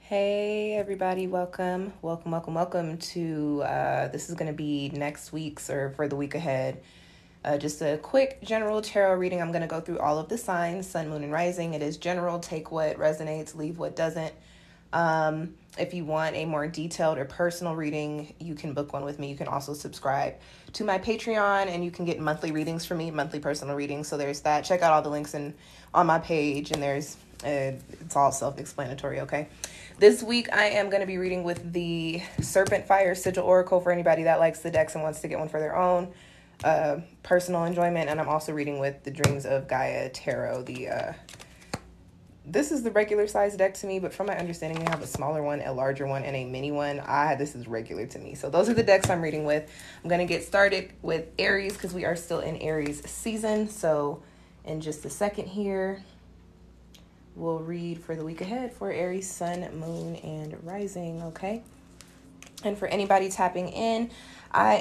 Hey everybody, welcome to this is going to be next week's or for the week ahead. Just a quick general tarot reading. I'm going to go through all of the signs, sun, moon, and rising. It is general. Take what resonates, leave what doesn't. If you want a more detailed or personal reading, you can book one with me. You can also subscribe to my Patreon and you can get monthly readings from me, monthly personal readings. So there's that. Check out all the links on my page, and it's all self-explanatory, okay? This week I am going to be reading with the Serpent Fire Sigil Oracle for anybody that likes the decks and wants to get one for their own personal enjoyment. And I'm also reading with the Dreams of Gaia Tarot. This is the regular size deck to me, but from my understanding, they have a smaller one, a larger one, and a mini one. This is regular to me. So those are the decks I'm reading with. I'm going to get started with Aries because we are still in Aries season. So in just a second here, we'll read for the week ahead for Aries, sun, moon, and rising, okay? And for anybody tapping in, I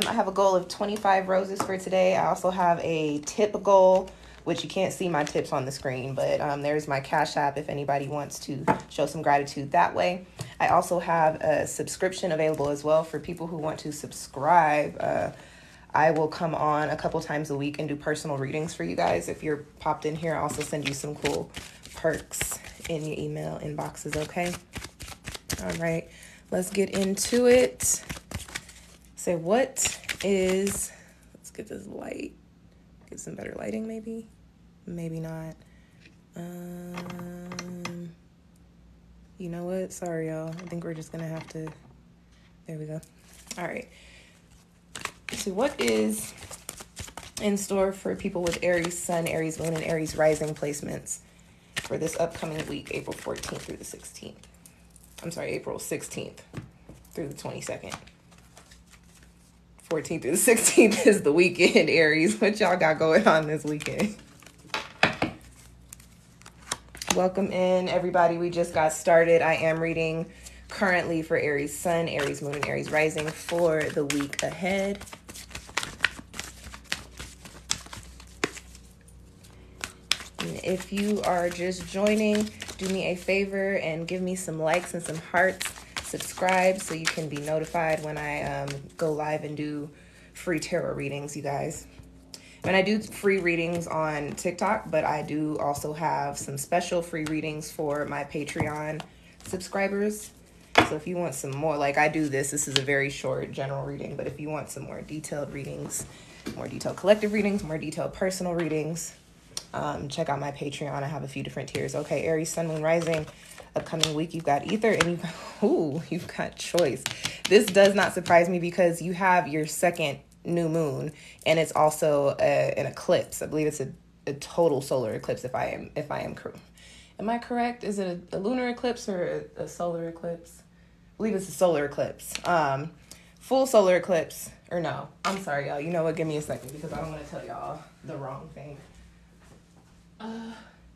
have a goal of 25 roses for today. I also have a tip goal, which you can't see my tips on the screen, but there's my Cash App if anybody wants to show some gratitude that way. I also have a subscription available as well for people who want to subscribe. I will come on a couple times a week and do personal readings for you guys. If you're popped in here, I'll also send you some cool perks in your email inboxes, okay? All right, let's get into it. So let's get this light. Get some better lighting, maybe not. You know what? Sorry, y'all. I think we're just gonna have to. There we go. All right. So what is in store for people with Aries sun, Aries moon, and Aries rising placements for this upcoming week, April 14th through the 16th? I'm sorry, April 16th through the 22nd. 14th through the 16th is the weekend, Aries. What y'all got going on this weekend? Welcome in, everybody. We just got started. I am reading currently for Aries sun, Aries moon, and Aries rising for the week ahead. And if you are just joining, do me a favor and give me some likes and some hearts. Subscribe so you can be notified when I go live and do free tarot readings, you guys. And I do free readings on TikTok, but I do also have some special free readings for my Patreon subscribers. So if you want some more, like I do this is a very short general reading, but if you want some more detailed readings, more detailed collective readings, more detailed personal readings, check out my Patreon. I have a few different tiers. Okay, Aries, sun, moon, rising. Upcoming week, you've got ether and you've got choice. This does not surprise me because you have your second new moon and it's also an eclipse. I believe it's a total solar eclipse if I am correct. Am I correct? Is it a lunar eclipse or a solar eclipse? I believe it's a solar eclipse. Full solar eclipse, or no. I'm sorry, y'all. You know what? Give me a second because I don't want to tell y'all the wrong thing.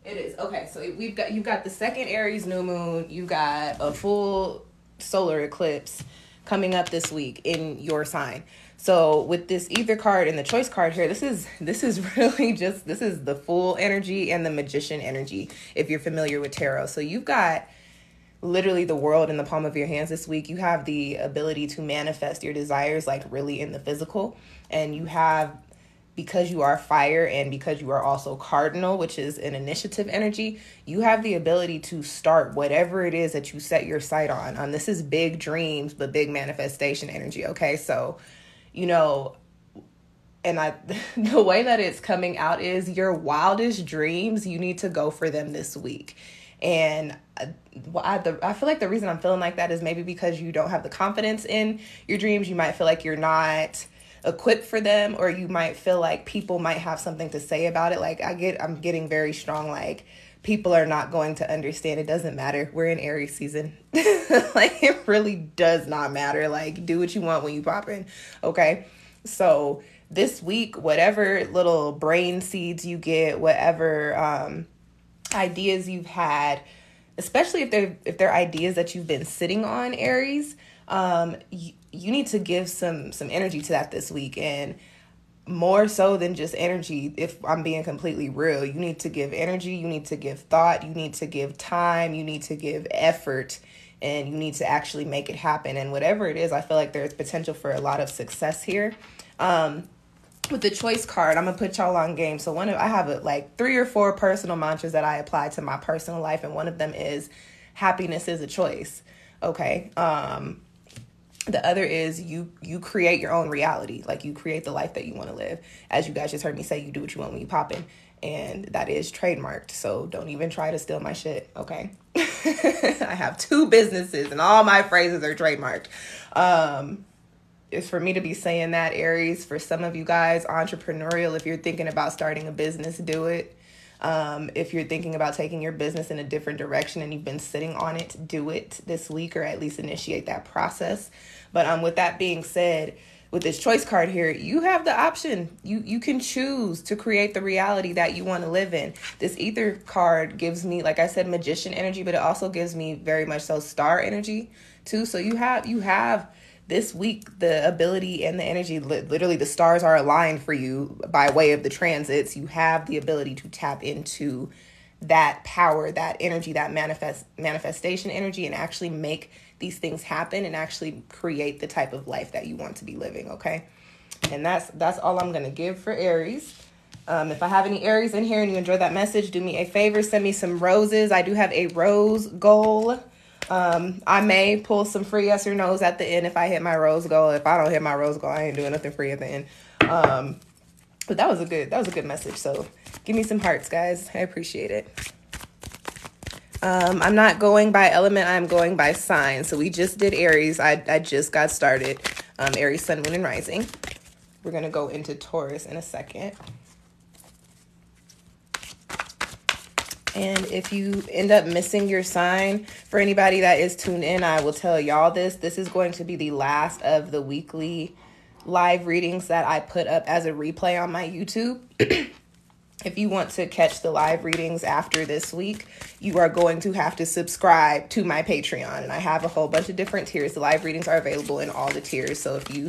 It is. Okay, so you've got the second Aries new moon. You got a full solar eclipse coming up this week in your sign. So with this ether card and the choice card here, this is really just, this is the Fool energy and the Magician energy, if you're familiar with tarot. So you've got literally the world in the palm of your hands this week. You have the ability to manifest your desires like really in the physical. And you have, because you are fire and because you are also cardinal, which is an initiative energy, you have the ability to start whatever it is that you set your sight on. This is big dreams, but big manifestation energy. Okay. So, you know, and the way that it's coming out is your wildest dreams, you need to go for them this week. And I feel like the reason I'm feeling like that is maybe because you don't have the confidence in your dreams. You might feel like you're not equipped for them, or you might feel like people might have something to say about it. Like I'm getting very strong, like people are not going to understand. It doesn't matter. We're in Aries season. Like it really does not matter. Like do what you want when you pop in. Okay. So this week, whatever little brain seeds you get, whatever ideas you've had, especially if they're ideas that you've been sitting on, Aries, you need to give some energy to that this week. And more so than just energy. If I'm being completely real, you need to give energy, you need to give thought, you need to give time, you need to give effort, and you need to actually make it happen. And whatever it is, I feel like there's potential for a lot of success here. With the choice card, I'm gonna put y'all on game. So I have like 3 or 4 personal mantras that I apply to my personal life, and one of them is happiness is a choice. Okay. The other is you create your own reality. Like, you create the life that you want to live. As you guys just heard me say, you do what you want when you poppin'. And that is trademarked. So don't even try to steal my shit, okay? I have 2 businesses and all my phrases are trademarked. It's for me to be saying that, Aries. For some of you guys, entrepreneurial, if you're thinking about starting a business, do it. If you're thinking about taking your business in a different direction and you've been sitting on it, do it this week, or at least initiate that process. But with that being said, with this choice card here, you have the option. You can choose to create the reality that you want to live in. This ether card gives me, like I said, magician energy, but it also gives me very much so star energy too. So you have this week the ability and the energy, literally the stars are aligned for you by way of the transits. You have the ability to tap into that power, that energy, that manifestation energy, and actually make these things happen and actually create the type of life that you want to be living, okay? And that's all I'm going to give for Aries. If I have any Aries in here and you enjoyed that message, do me a favor, send me some roses. I do have a rose goal. I may pull some free yes or no's at the end if I hit my rose goal. If I don't hit my rose goal, I ain't doing nothing free at the end. But that was a good message. So give me some hearts, guys. I appreciate it. I'm not going by element. I'm going by sign. So we just did Aries. I just got started. Aries, Sun, Moon, and Rising. We're going to go into Taurus in a second. And if you end up missing your sign, for anybody that is tuned in, I will tell y'all this. This is going to be the last of the weekly live readings that I put up as a replay on my YouTube. If you want to catch the live readings after this week, you are going to have to subscribe to my Patreon. And I have a whole bunch of different tiers. The live readings are available in all the tiers. So if you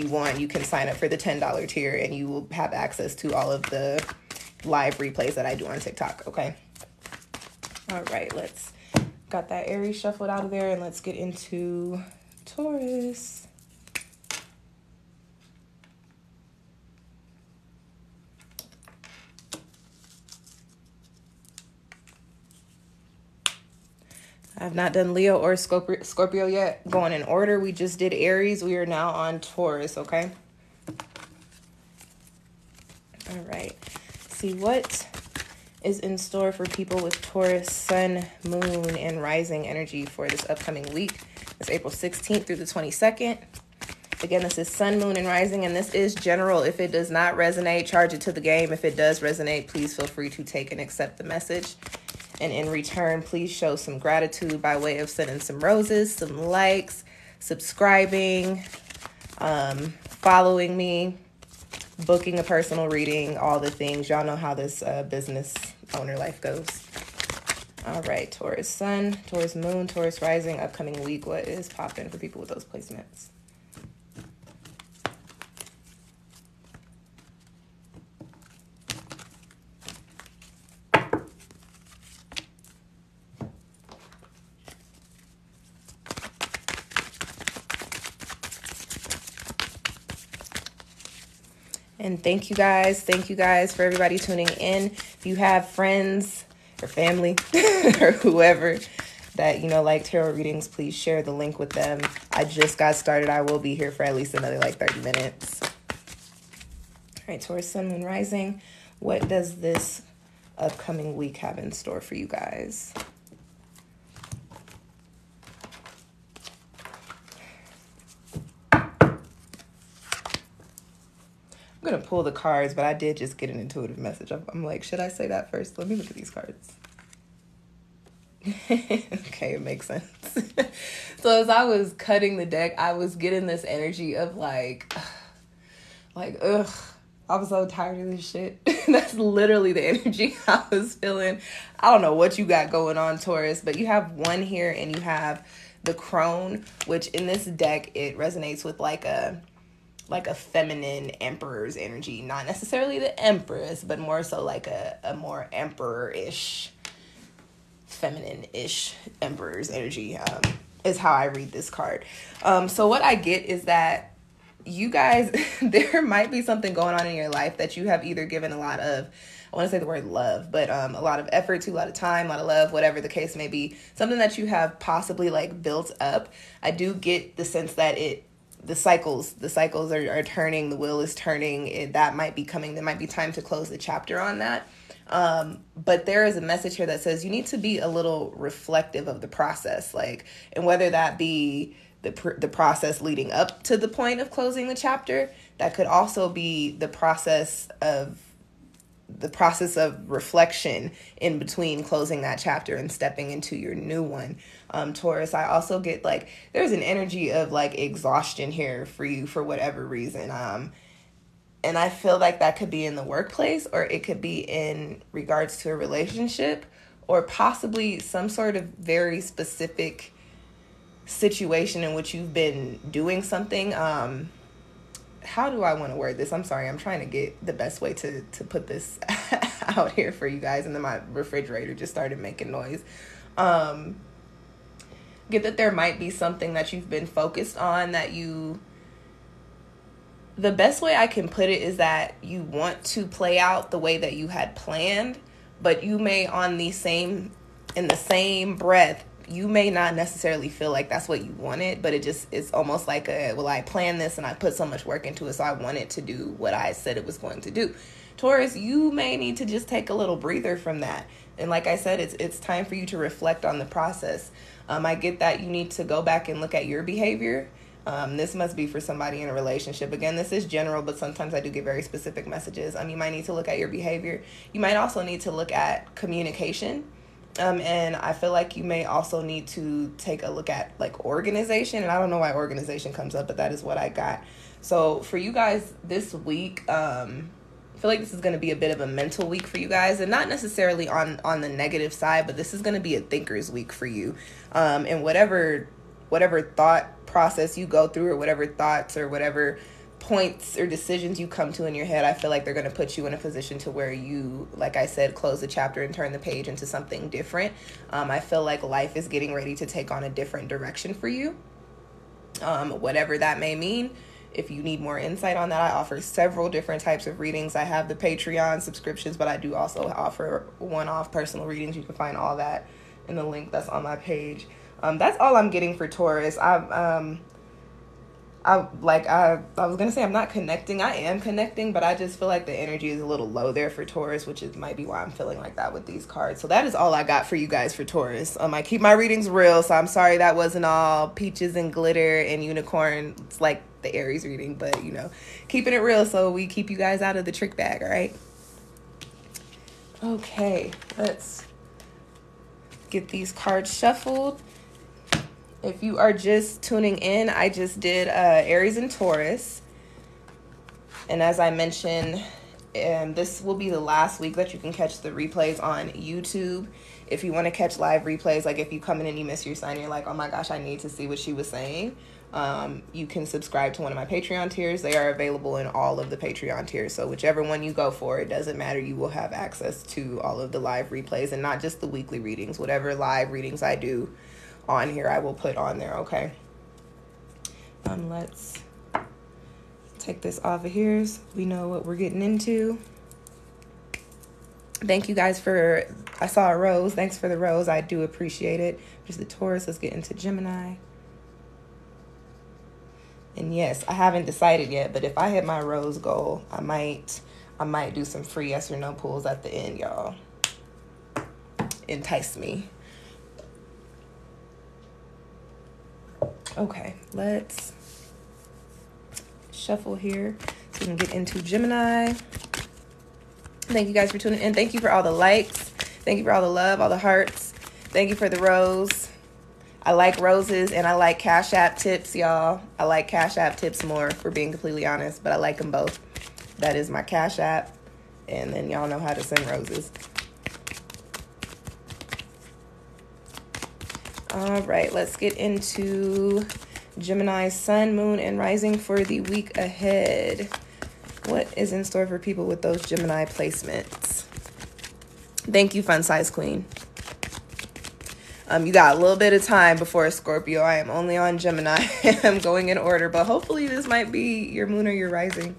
want, you can sign up for the $10 tier and you will have access to all of the live replays that I do on TikTok, okay? All right, got that Aries shuffled out of there, and let's get into Taurus. I've not done Leo or Scorpio yet. Going in order, we just did Aries. We are now on Taurus, okay? All right. See what is in store for people with Taurus, Sun, Moon, and Rising energy for this upcoming week. It's April 16th through the 22nd. Again, this is Sun, Moon, and Rising, and this is general. If it does not resonate, charge it to the game. If it does resonate, please feel free to take and accept the message. And in return, please show some gratitude by way of sending some roses, some likes, subscribing, following me, booking a personal reading, all the things. Y'all know how this business owner life goes. All right, Taurus Sun, Taurus Moon, Taurus Rising, upcoming week. What is popping for people with those placements? And thank you guys for everybody tuning in. If you have friends or family or whoever that, like tarot readings, please share the link with them. I just got started. I will be here for at least another 30 minutes. All right, Taurus, Sun, Moon, Rising. What does this upcoming week have in store for you guys? I'm going to pull the cards, but I did just get an intuitive message. I'm like, should I say that first? Let me look at these cards. Okay, it makes sense. So as I was cutting the deck, I was getting this energy of like, ugh, I'm so tired of this shit. That's literally the energy I was feeling. I don't know what you got going on, Taurus, but you have 1 here and you have the crone, which in this deck, it resonates with like a like a feminine emperor's energy, not necessarily the empress, but more so like a more emperor-ish, feminine-ish emperor's energy, is how I read this card. So what I get is that you guys, there might be something going on in your life that you have either given a lot of, I want to say the word love, but a lot of effort to, a lot of time, a lot of love, whatever the case may be, something that you have possibly like built up. I do get the sense that the cycles are turning, the wheel is turning. That might be coming. There might be time to close the chapter on that. But there is a message here that says you need to be a little reflective of the process, like, and whether that be the process leading up to the point of closing the chapter, that could also be the process of reflection in between closing that chapter and stepping into your new one. Taurus, I also get like there's an energy of like exhaustion here for you for whatever reason. And I feel like that could be in the workplace, or it could be in regards to a relationship, or possibly some sort of very specific situation in which you've been doing something. How do I want to word this? I'm sorry. I'm trying to get the best way to put this out here for you guys. And then my refrigerator just started making noise. Get that there might be something that you've been focused on that the best way I can put it is that you want to play out the way that you had planned, but you may in the same breath, you may not necessarily feel like that's what you wanted, but it's almost like I planned this and I put so much work into it, so I want it to do what I said it was going to do. Taurus, you may need to just take a little breather from that. And like I said, it's time for you to reflect on the process. I get that you need to go back and look at your behavior. This must be for somebody in a relationship. Again, this is general, but sometimes I do get very specific messages. You might need to look at your behavior. You might also need to look at communication. And I feel like you may also need to take a look at like organization. And I don't know why organization comes up, but that is what I got. So for you guys this week, I feel like this is going to be a bit of a mental week for you guys, and not necessarily on the negative side, but this is going to be a thinker's week for you. And whatever thought process you go through, or whatever thoughts or whatever points or decisions you come to in your head, I feel like they're going to put you in a position to where you, like I said, close the chapter and turn the page into something different. I feel like life is getting ready to take on a different direction for you, whatever that may mean. If you need more insight on that, I offer several different types of readings. I have the Patreon subscriptions, but I do also offer one-off personal readings. You can find all that in the link that's on my page. That's all I'm getting for Taurus. I was going to say I'm not connecting. I am connecting, but I just feel like the energy is a little low there for Taurus, which might be why I'm feeling like that with these cards. So that is all I got for you guys for Taurus. I keep my readings real, so I'm sorry that wasn't all peaches and glitter and unicorn. It's like the Aries reading, but keeping it real so we keep you guys out of the trick bag, all right? Okay, let's get these cards shuffled. If you are just tuning in, I just did Aries and Taurus. And as I mentioned, this will be the last week that you can catch the replays on YouTube. If you want to catch live replays, like if you come in and you miss your sign, you're like, oh my gosh, I need to see what she was saying. You can subscribe to one of my Patreon tiers. They are available in all of the Patreon tiers. So whichever one you go for, it doesn't matter. You will have access to all of the live replays, and not just the weekly readings. Whatever live readings I do on here, I will put on there, okay? Let's take this off of here so we know what we're getting into. Thank you guys I saw a rose. Thanks for the rose. I do appreciate it. Just the Taurus. Let's get into Gemini. And yes, I haven't decided yet, but if I hit my rose goal, I might do some free yes or no pulls at the end, y'all. Entice me. Okay, let's shuffle here so we can get into Gemini. Thank you guys for tuning in. Thank you for all the likes. Thank you for all the love, all the hearts. Thank you for the rose. I like roses and I like Cash App tips, y'all. I like Cash App tips more, if we're being completely honest, but I like them both. That is my Cash App, and then y'all know how to send roses. All right, let's get into Gemini, sun, moon, and rising for the week ahead. What is in store for people with those Gemini placements? Thank you, Fun Size Queen. You got a little bit of time before Scorpio. I am only on Gemini. I'm going in order, but hopefully this might be your moon or your rising.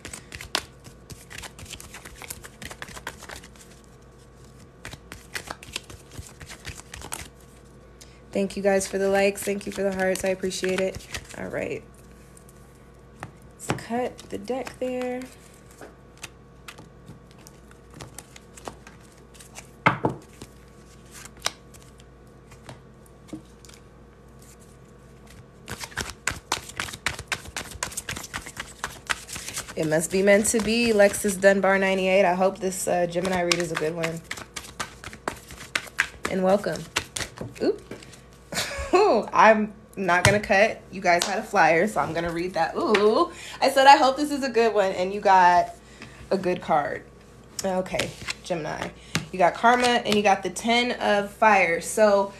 Thank you guys for the likes. Thank you for the hearts. I appreciate it. All right. Let's cut the deck there. It must be meant to be, Lexus Dunbar 98. I hope this Gemini read is a good one. And welcome. Oop. I'm not going to cut. You guys had a flyer, so I'm going to read that. Ooh. I said I hope this is a good one, and you got a good card. Okay, Gemini. You got Karma, and you got the 10 of Fire. So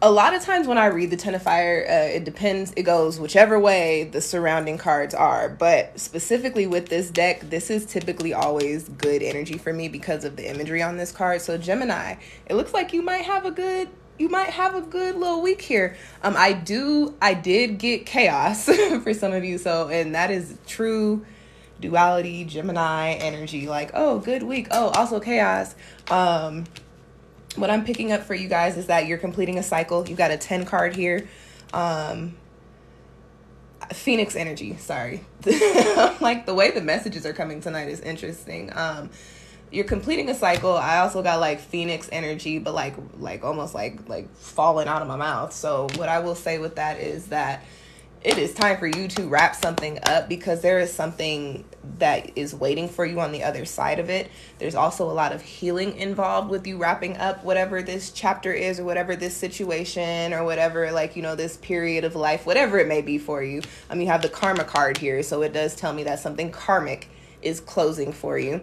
a lot of times when I read the 10 of Fire, it depends. It goes whichever way the surrounding cards are. But specifically with this deck, this is typically always good energy for me because of the imagery on this card. So Gemini, it looks like you might have a good little week here. I did get Chaos for some of you. So, and that is true duality, Gemini energy. Like, oh, good week. Oh, also Chaos. What I'm picking up for you guys is that you're completing a cycle. You got a 10 card here. Phoenix energy, sorry. Like the way the messages are coming tonight is interesting. You're completing a cycle. I also got like Phoenix energy, but like almost like falling out of my mouth. So what I will say with that is that it is time for you to wrap something up because there is something that is waiting for you on the other side of it. There's also a lot of healing involved with you wrapping up whatever this chapter is or whatever this situation or whatever, like, you know, this period of life, whatever it may be for you. You have the Karma card here, so it does tell me that something karmic is closing for you.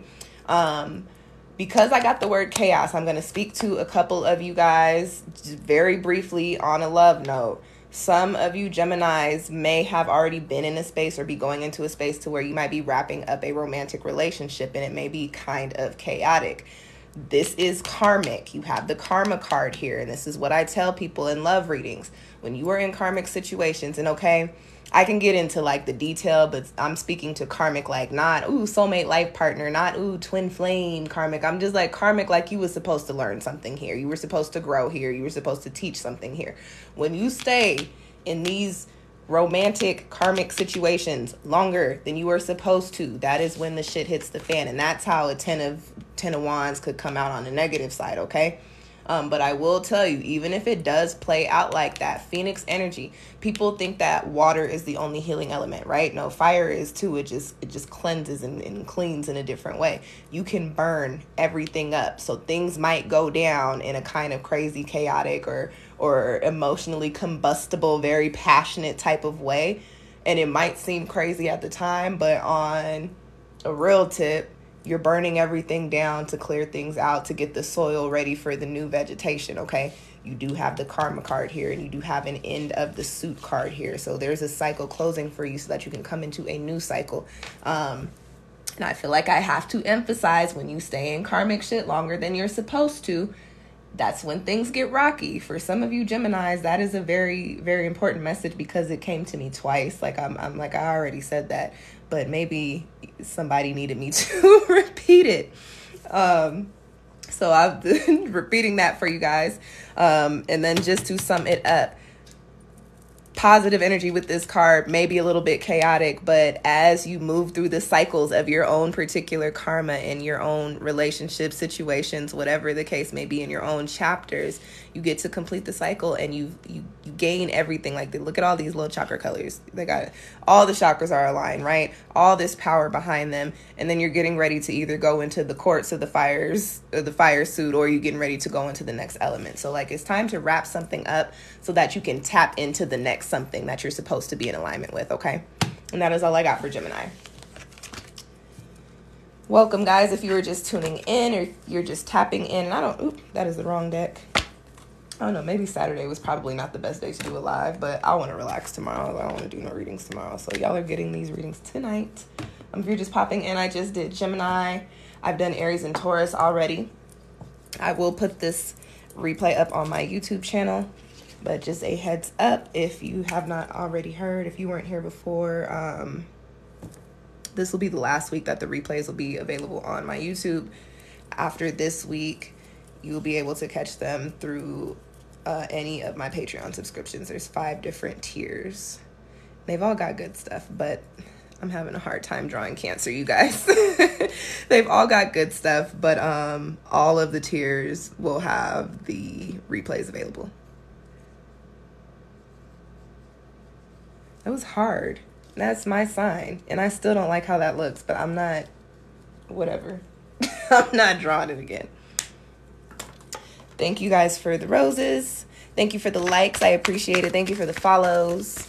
Because I got the word chaos, I'm going to speak to a couple of you guys just very briefly on a love note. Some of you Geminis may have already been in a space or be going into a space to where you might be wrapping up a romantic relationship and it may be kind of chaotic. This is karmic. You have the Karma card here, and this is what I tell people in love readings. When you are in karmic situations, and okay, I can get into like the detail, but I'm speaking to karmic like not, ooh, soulmate life partner, not, ooh, twin flame karmic. I'm just like karmic like you were supposed to learn something here. You were supposed to grow here. You were supposed to teach something here. When you stay in these romantic karmic situations longer than you were supposed to, that is when the shit hits the fan. And that's how a 10 of Wands could come out on the negative side, okay? But I will tell you, even if it does play out like that, Phoenix energy, people think that water is the only healing element, right? No, fire is too. It just cleanses and cleans in a different way. You can burn everything up. So things might go down in a kind of crazy, chaotic or emotionally combustible, very passionate type of way. And it might seem crazy at the time, but on a real tip, you're burning everything down to clear things out, to get the soil ready for the new vegetation, okay? You do have the Karma card here, and you do have an end of the Suit card here. So there's a cycle closing for you so that you can come into a new cycle. And I feel like I have to emphasize, when you stay in karmic shit longer than you're supposed to, that's when things get rocky. For some of you Geminis, that is a very, very important message because it came to me twice. Like I'm like, I already said that, but maybe somebody needed me to repeat it. So I've been repeating that for you guys. And then just to sum it up, positive energy with this card, maybe a little bit chaotic, but as you move through the cycles of your own particular karma in your own relationship situations, whatever the case may be in your own chapters, you get to complete the cycle and you gain everything. Like, look at all these little chakra colors. They got all the chakras are aligned, right? All this power behind them. And then you're getting ready to either go into the courts of the fires or the fire suit, or you're getting ready to go into the next element. So like, it's time to wrap something up so that you can tap into the next something that you're supposed to be in alignment with, okay? And that is all I got for Gemini. Welcome, guys, if you were just tuning in or you're just tapping in. And that is the wrong deck. I don't know, maybe Saturday was probably not the best day to do a live, but I want to relax tomorrow. I don't want to do no readings tomorrow. So y'all are getting these readings tonight. If you're just popping in, I just did Gemini. I've done Aries and Taurus already. I will put this replay up on my YouTube channel, but just a heads up if you have not already heard, if you weren't here before, this will be the last week that the replays will be available on my YouTube. After this week, you will be able to catch them through any of my Patreon subscriptions. There's 5 different tiers. They've all got good stuff, but I'm having a hard time drawing Cancer, you guys. They've all got good stuff, but all of the tiers will have the replays available. That was hard. That's my sign, and I still don't like how that looks, but I'm not, whatever. I'm not drawing it again. Thank you guys for the roses. Thank you for the likes. I appreciate it. Thank you for the follows.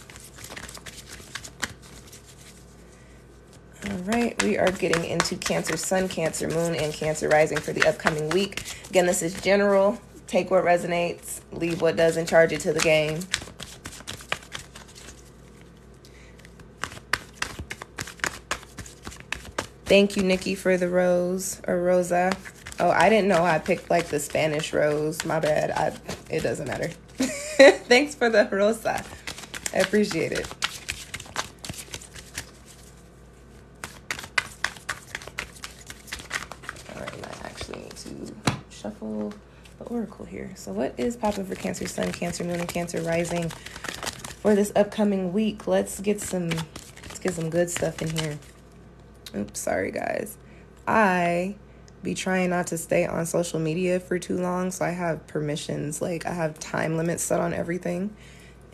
All right, we are getting into Cancer Sun, Cancer Moon, and Cancer Rising for the upcoming week. Again, this is general. Take what resonates, leave what doesn't, charge it to the game. Thank you, Nikki, for the rose, or Rosa. Oh, I didn't know I picked like the Spanish rose. My bad. It doesn't matter. Thanks for the Rosa. I appreciate it. All right, I actually need to shuffle the oracle here. So what is popping for Cancer Sun, Cancer Moon, and Cancer Rising for this upcoming week? Let's get some good stuff in here. Oops, sorry guys. I be trying not to stay on social media for too long, so I have permissions, like I have time limits set on everything,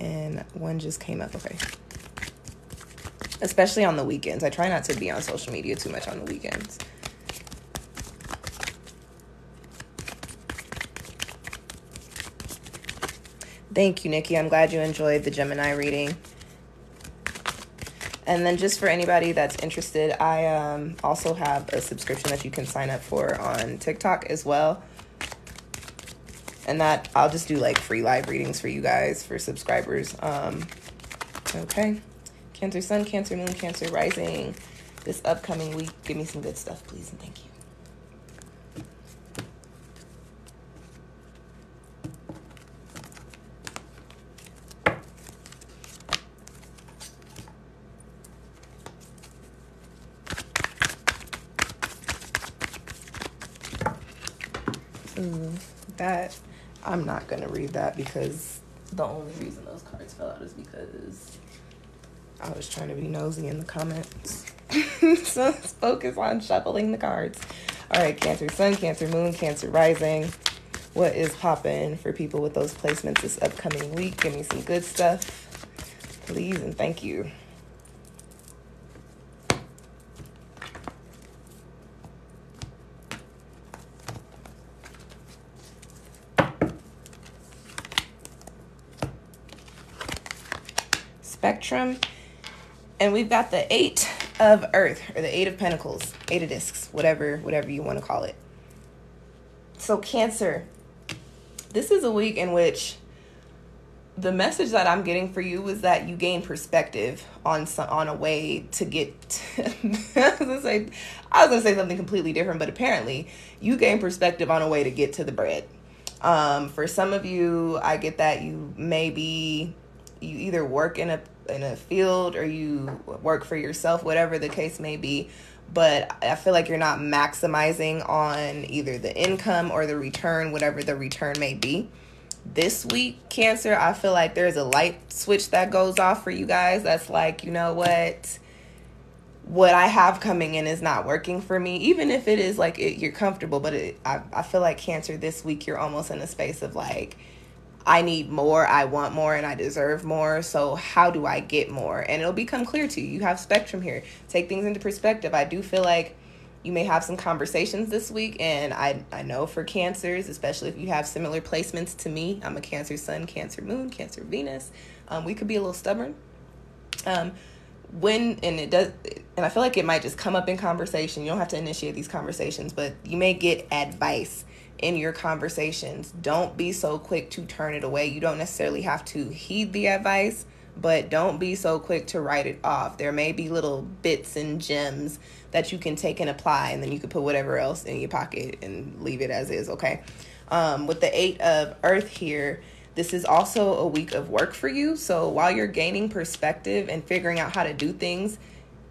and one just came up. Okay. Especially on the weekends. I try not to be on social media too much on the weekends. Thank you, Nikki. I'm glad you enjoyed the Gemini reading. And then just for anybody that's interested, I also have a subscription that you can sign up for on TikTok as well. And that I'll just do like free live readings for you guys, for subscribers. Okay. Cancer Sun, Cancer Moon, Cancer Rising. This upcoming week, give me some good stuff, please, and thank you. That I'm not gonna read that, because the only reason those cards fell out is because I was trying to be nosy in the comments. So let's focus on shuffling the cards. All right, Cancer Sun, Cancer Moon, Cancer Rising. What is popping for people with those placements this upcoming week? Give me some good stuff, please, and thank you. Spectrum, and we've got the 8 of Earth, or the 8 of Pentacles, 8 of Discs, whatever you want to call it. So Cancer, this is a week in which the message that I'm getting for you was that you gain perspective on a way to get I was gonna say something completely different, but apparently you gain perspective on a way to get to the bread. For some of you, I get that you either work in a field or you work for yourself, whatever the case may be. But I feel like you're not maximizing on either the income or the return, whatever the return may be. This week, Cancer, I feel like there's a light switch that goes off for you guys. That's like, you know what I have coming in is not working for me, even if it is like you're comfortable. But I feel like Cancer, this week, you're almost in a space of like, I need more, I want more, and I deserve more. So how do I get more? And it'll become clear to you. You have Spectrum here. Take things into perspective. I do feel like you may have some conversations this week. And I know for Cancers, especially if you have similar placements to me, I'm a Cancer Sun, Cancer Moon, Cancer Venus. We could be a little stubborn. And I feel like it might just come up in conversation. You don't have to initiate these conversations, but you may get advice in your conversations. Don't be so quick to turn it away. You don't necessarily have to heed the advice, but don't be so quick to write it off. There may be little bits and gems that you can take and apply, and then you can put whatever else in your pocket and leave it as is, okay? With the 8 of Earth here, this is also a week of work for you. So while you're gaining perspective and figuring out how to do things,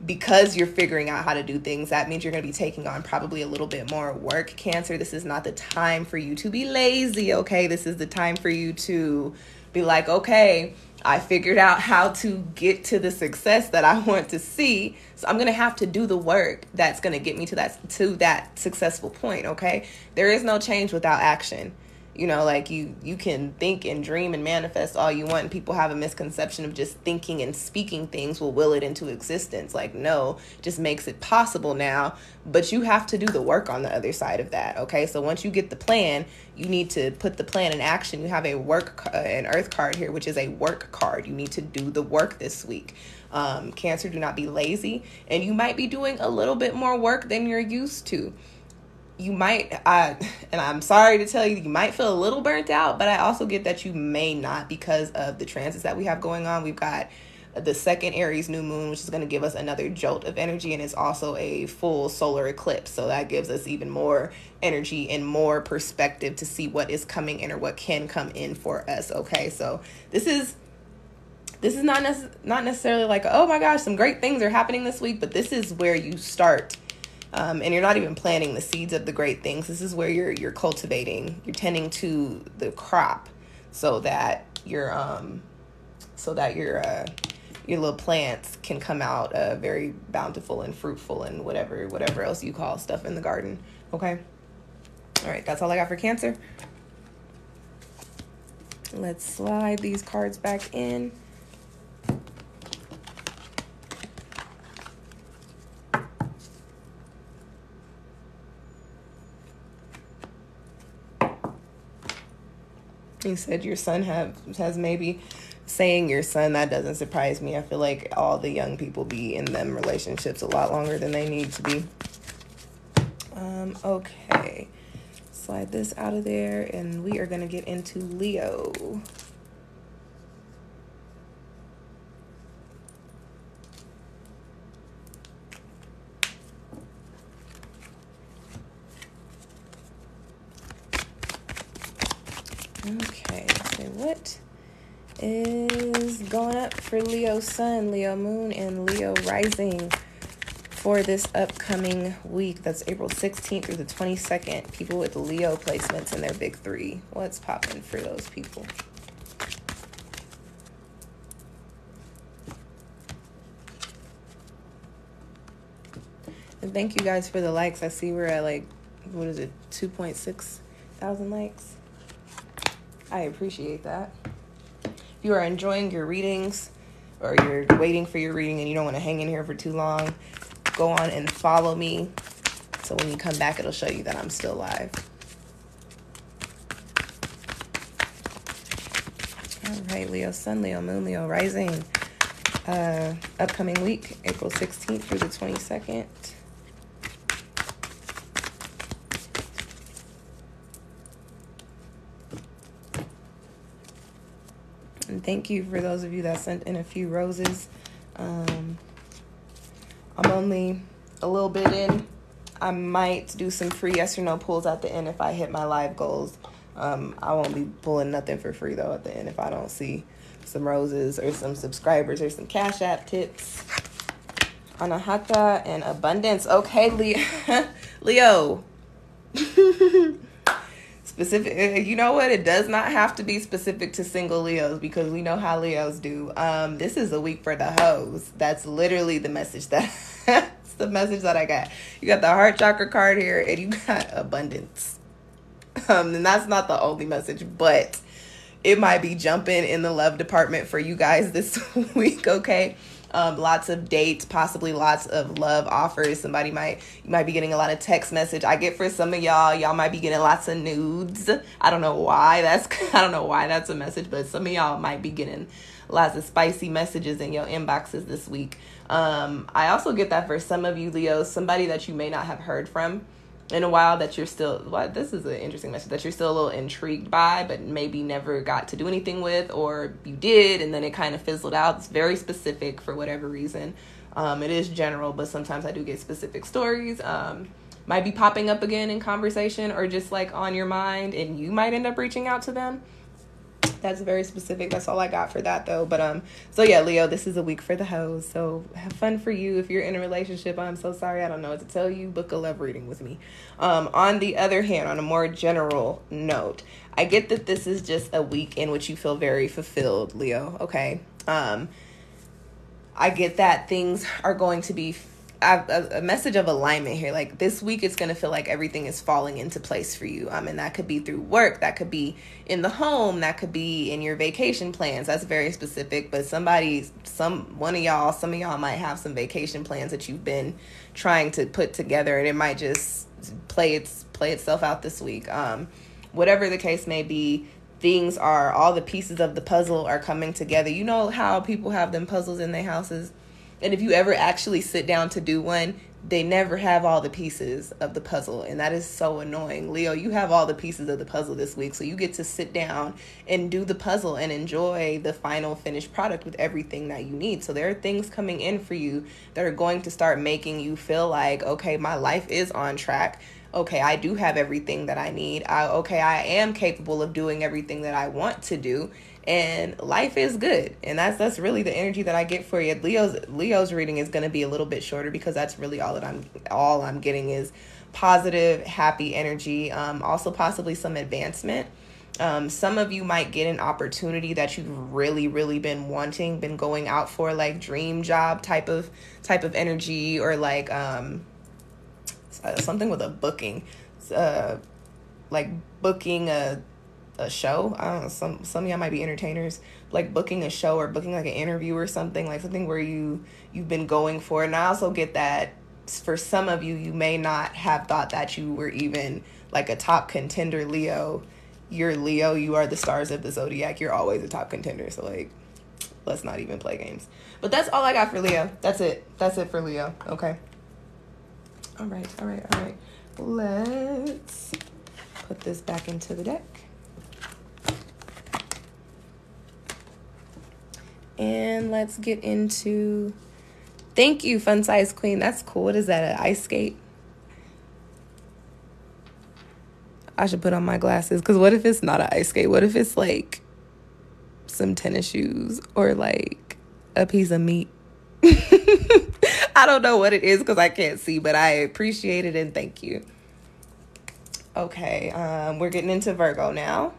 because you're figuring out how to do things, that means you're going to be taking on probably a little bit more work, Cancer. This is not the time for you to be lazy, okay? This is the time for you to be like, okay, I figured out how to get to the success that I want to see. So I'm going to have to do the work that's going to get me to that successful point, okay? There is no change without action. You know, like you can think and dream and manifest all you want. And people have a misconception of just thinking and speaking things will will it into existence. Like, no, just makes it possible now. But you have to do the work on the other side of that. Okay, so once you get the plan, you need to put the plan in action. You have an Earth card here, which is a work card. You need to do the work this week. Cancer, do not be lazy. And you might be doing a little bit more work than you're used to. You might, and I'm sorry to tell you, you might feel a little burnt out, but I also get that you may not because of the transits that we have going on. We've got the second Aries new moon, which is going to give us another jolt of energy, and it's also a full solar eclipse. So that gives us even more energy and more perspective to see what is coming in or what can come in for us. Okay, so this is not necessarily like, oh my gosh, some great things are happening this week, but this is where you start. And you're not even planting the seeds of the great things. This is where you're cultivating, you're tending to the crop so that your little plants can come out very bountiful and fruitful and whatever else you call stuff in the garden. Okay. All right. That's all I got for Cancer. Let's slide these cards back in. You said your son has maybe, saying your son, that doesn't surprise me. I feel like all the young people be in them relationships a lot longer than they need to be. Okay. Slide this out of there, and we are going to get into Leo. Okay, so what is going up for Leo Sun, Leo Moon, and Leo Rising for this upcoming week? That's April 16th through the 22nd. People with Leo placements in their big three. What's popping for those people? And thank you guys for the likes. I see we're at 2.6 thousand likes. I appreciate that. If you are enjoying your readings or you're waiting for your reading and you don't want to hang in here for too long, go on and follow me. So when you come back, it'll show you that I'm still live. All right, Leo Sun, Leo Moon, Leo Rising. Upcoming week, April 16th through the 22nd. And thank you for those of you that sent in a few roses. I'm only a little bit in. I might do some free yes or no pulls at the end if I hit my live goals. I won't be pulling nothing for free, though, at the end if I don't see some roses or some subscribers or some Cash App tips. Anahata and abundance. Okay, Leo. Specific, you know what? It does not have to be specific to single Leos because we know how Leos do. This is a week for the hoes. That's literally the message that's the message that I got. You got the heart chakra card here, and you got abundance. And that's not the only message, but it might be jumping in the love department for you guys this week. Okay. Lots of dates, possibly lots of love offers. You might be getting a lot of text message. I get for some of y'all might be getting lots of nudes. I don't know why that's a message, but some of y'all might be getting lots of spicy messages in your inboxes this week. I also get that for some of you Leos, somebody that you may not have heard from in a while that you're still, well, this is an interesting message, that you're still a little intrigued by, but maybe never got to do anything with, or you did and then it kind of fizzled out. It's very specific for whatever reason. It is general, but sometimes I do get specific stories. Might be popping up again in conversation or just like on your mind, and you might end up reaching out to them. That's very specific. That's all I got for that though. But so yeah, Leo, this is a week for the hoes. So have fun for you. If you're in a relationship, I'm so sorry, I don't know what to tell you. Book a love reading with me. On the other hand, on a more general note, I get that this is just a week in which you feel very fulfilled, Leo. Okay. I get that things are going to be a message of alignment here. Like this week, it's going to feel like everything is falling into place for you. And that could be through work. That could be in the home. That could be in your vacation plans. That's very specific. But some of y'all might have some vacation plans that you've been trying to put together, and it might just play itself out this week. Whatever the case may be, all the pieces of the puzzle are coming together. You know how people have them puzzles in their houses? And if you ever actually sit down to do one, they never have all the pieces of the puzzle. And that is so annoying. Leo, you have all the pieces of the puzzle this week. So you get to sit down and do the puzzle and enjoy the final finished product with everything that you need. So there are things coming in for you that are going to start making you feel like, okay, my life is on track. Okay, I do have everything that I need. I am capable of doing everything that I want to do. And life is good. And that's really the energy that I get for you. Leo's reading is going to be a little bit shorter because that's really all I'm getting is positive, happy energy. Also possibly some advancement. Some of you might get an opportunity that you've really, really been wanting, been going out for, like dream job type of energy, or like something with a booking, like booking a show. I don't know, some of y'all might be entertainers, like booking a show or booking like an interview or something, like something where you've been going for. And I also get that for some of you, you may not have thought that you were even like a top contender. Leo, you're Leo, you are the stars of the zodiac, you're always a top contender. So like, let's not even play games. But that's all I got for Leo. That's it for Leo. Okay. All right. Let's put this back into the deck. And let's get into, thank you, Fun Size Queen. That's cool. What is that, an ice skate? I should put on my glasses, because what if it's not an ice skate? What if it's like some tennis shoes or like a piece of meat? I don't know what it is because I can't see, but I appreciate it and thank you. Okay, we're getting into Virgo now.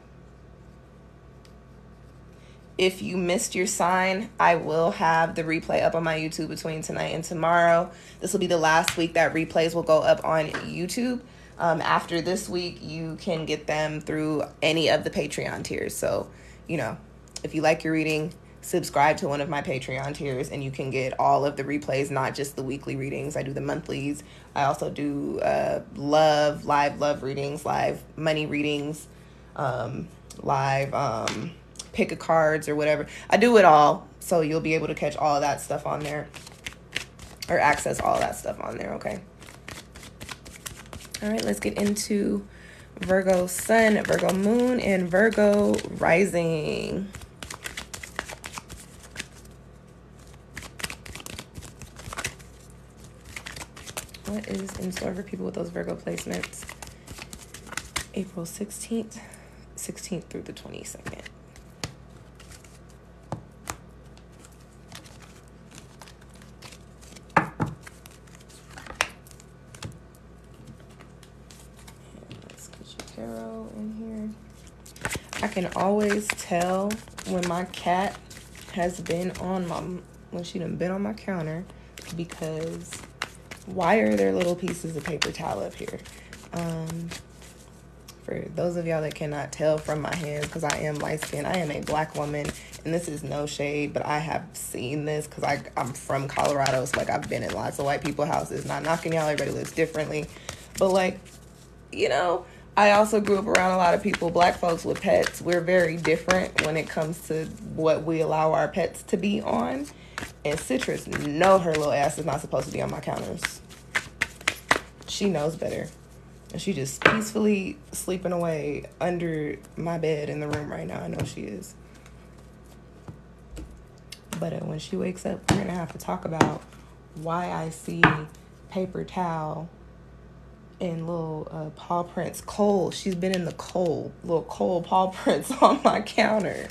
If you missed your sign, I will have the replay up on my YouTube between tonight and tomorrow. This will be the last week that replays will go up on YouTube. After this week, you can get them through any of the Patreon tiers. So, if you like your reading, subscribe to one of my Patreon tiers and you can get all of the replays, not just the weekly readings. I do the monthlies. I also do live love readings, live money readings, live pick a cards or whatever. I do it all, so you'll be able to catch all of that stuff on there, or access all of that stuff on there. Okay. All right, let's get into Virgo Sun, Virgo Moon, and Virgo Rising. What is in store for people with those Virgo placements? April 16th through the 22nd. In here, I can always tell when my cat has been when she done been on my counter, because why are there little pieces of paper towel up here? For those of y'all that cannot tell from my hands, because I am light skinned, I am a black woman, and this is no shade, but I have seen this because I'm from Colorado, so like I've been in lots of white people houses. Not knocking y'all, everybody lives differently, but like, I also grew up around a lot of people, black folks with pets. We're very different when it comes to what we allow our pets to be on. And Citrus, no, her little ass is not supposed to be on my counters. She knows better. And she just peacefully sleeping away under my bed in the room right now. I know she is. But when she wakes up, we're going to have to talk about why I see paper towel and little paw prints. Coal. She's been in the coal. Little coal paw prints on my counter.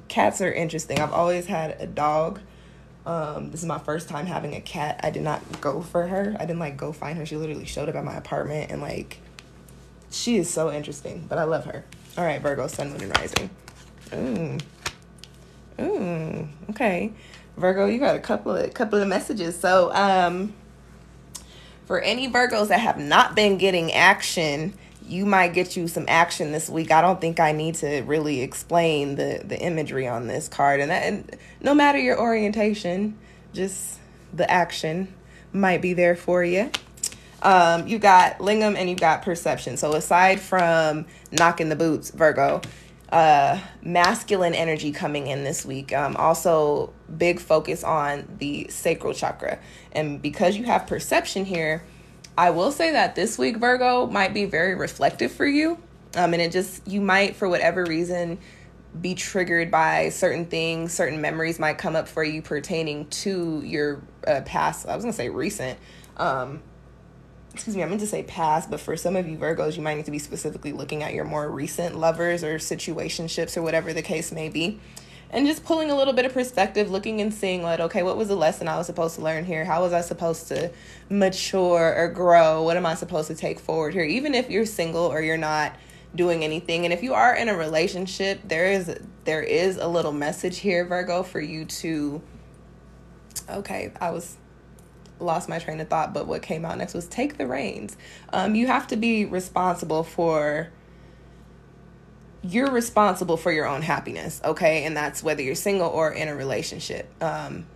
Cats are interesting. I've always had a dog. This is my first time having a cat. I did not go for her. I didn't go find her. She literally showed up at my apartment, and she is so interesting, but I love her. All right, Virgo, sun, moon, and rising. Okay. Virgo, you got a couple of messages. So, for any Virgos that have not been getting action, you might get you some action this week. I don't think I need to really explain the imagery on this card. And no matter your orientation, just the action might be there for you. You got lingam and you got perception. So aside from knocking the boots, Virgo, masculine energy coming in this week. Also big focus on the sacral chakra. And because you have perception here, I will say that this week, Virgo, might be very reflective for you. And you might, for whatever reason, be triggered by certain things. Certain memories might come up for you pertaining to your past. I was going to say recent. I meant to say past, but for some of you Virgos, you might need to be specifically looking at your more recent lovers or situationships or whatever the case may be. And just pulling a little bit of perspective, looking and seeing okay, what was the lesson I was supposed to learn here? How was I supposed to mature or grow? What am I supposed to take forward here? Even if you're single or you're not doing anything. And if you are in a relationship, there is a little message here, Virgo, for you to, lost my train of thought, but what came out next was take the reins. You have to be responsible for your own happiness, okay? And that's whether you're single or in a relationship.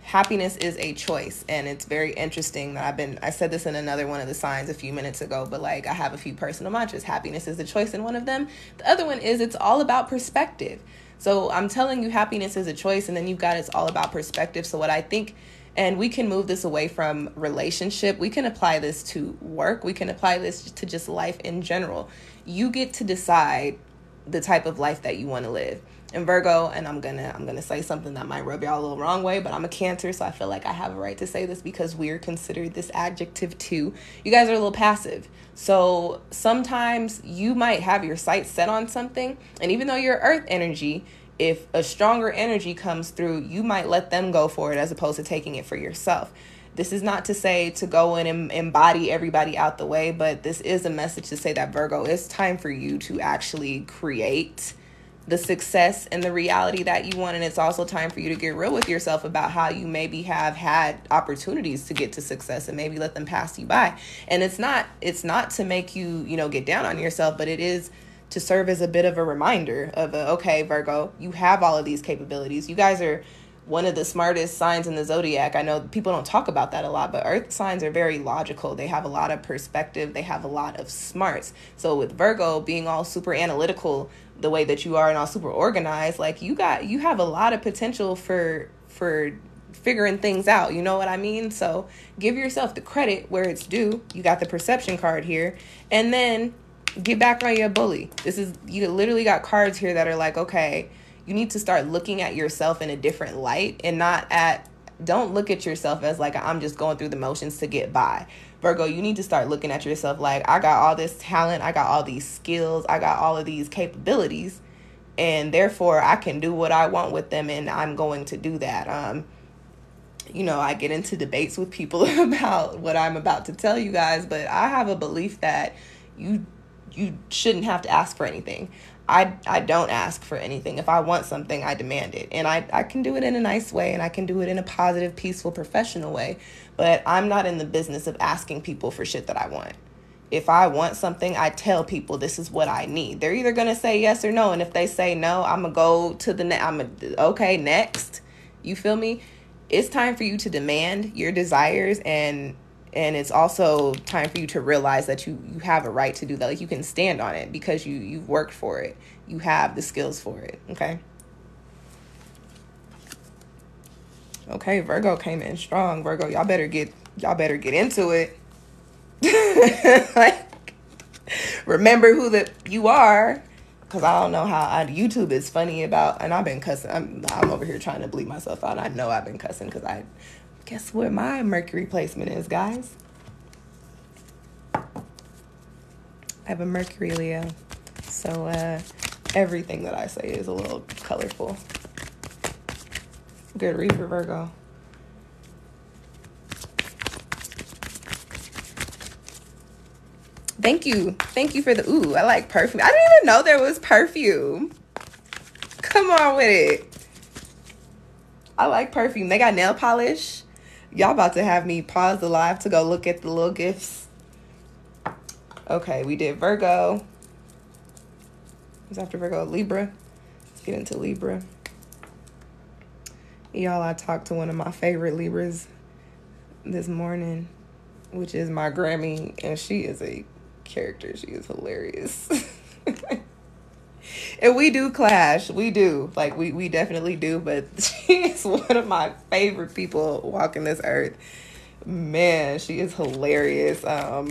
Happiness is a choice, and it's very interesting that I said this in another one of the signs a few minutes ago, but I have a few personal mantras. Happiness is a choice in one of them. The other one is it's all about perspective. So I'm telling you, happiness is a choice, and then you've got it's all about perspective. So what I think, and we can move this away from relationship. We can apply this to work. We can apply this to just life in general. You get to decide the type of life that you want to live. And Virgo, and I'm gonna say something that might rub y'all a little wrong way, but I'm a Cancer, so I feel like I have a right to say this because we're considered this adjective too. You guys are a little passive. So sometimes you might have your sights set on something, and even though you're Earth energy, if a stronger energy comes through, you might let them go for it as opposed to taking it for yourself. This is not to say to go in and embody everybody out the way, but this is a message to say that, Virgo, it's time for you to actually create the success and the reality that you want. And it's also time for you to get real with yourself about how you maybe have had opportunities to get to success and maybe let them pass you by. And it's not to make you, get down on yourself, but it is to serve as a bit of a reminder of, okay, Virgo, you have all of these capabilities. You guys are one of the smartest signs in the zodiac. I know people don't talk about that a lot, but Earth signs are very logical. They have a lot of perspective. They have a lot of smarts. So with Virgo being all super analytical, the way that you are, and all super organized, you have a lot of potential for figuring things out. You know what I mean? So give yourself the credit where it's due. You got the perception card here, and then get back on your bully. You literally got cards here that are okay, you need to start looking at yourself in a different light, and don't look at yourself as I'm just going through the motions to get by. Virgo, you need to start looking at yourself I got all this talent, I got all these skills, I got all of these capabilities, and therefore I can do what I want with them, and I'm going to do that. I get into debates with people about what I'm about to tell you guys, but I have a belief that you shouldn't have to ask for anything. I don't ask for anything. If I want something, I demand it. And I can do it in a nice way, and I can do it in a positive, peaceful, professional way. But I'm not in the business of asking people for shit that I want. If I want something, I tell people this is what I need. They're either going to say yes or no. And if they say no, I'm going to go to okay, next. You feel me? It's time for you to demand your desires, and it's also time for you to realize that you have a right to do that. You can stand on it because you've worked for it. You have the skills for it. Okay. Okay, Virgo came in strong. Virgo, y'all better get into it. Like, remember who you are. Because I don't know how YouTube is funny about, and I've been cussing. I'm over here trying to bleep myself out. I know I've been cussing because guess what my Mercury placement is, guys? I have a Mercury Leo. So everything that I say is a little colorful. Good read for Virgo. Thank you. Thank you for the, ooh, I like perfume. I didn't even know there was perfume. Come on with it. I like perfume. They got nail polish. Y'all about to have me pause the live to go look at the little gifts. Okay, we did Virgo. Who's after Virgo? Libra. Let's get into Libra. Y'all, I talked to one of my favorite Libras this morning, which is my Grammy, and she is a character. She is hilarious. And we do clash. We do. Like, we definitely do, but she is one of my favorite people walking this earth. Man, she is hilarious. I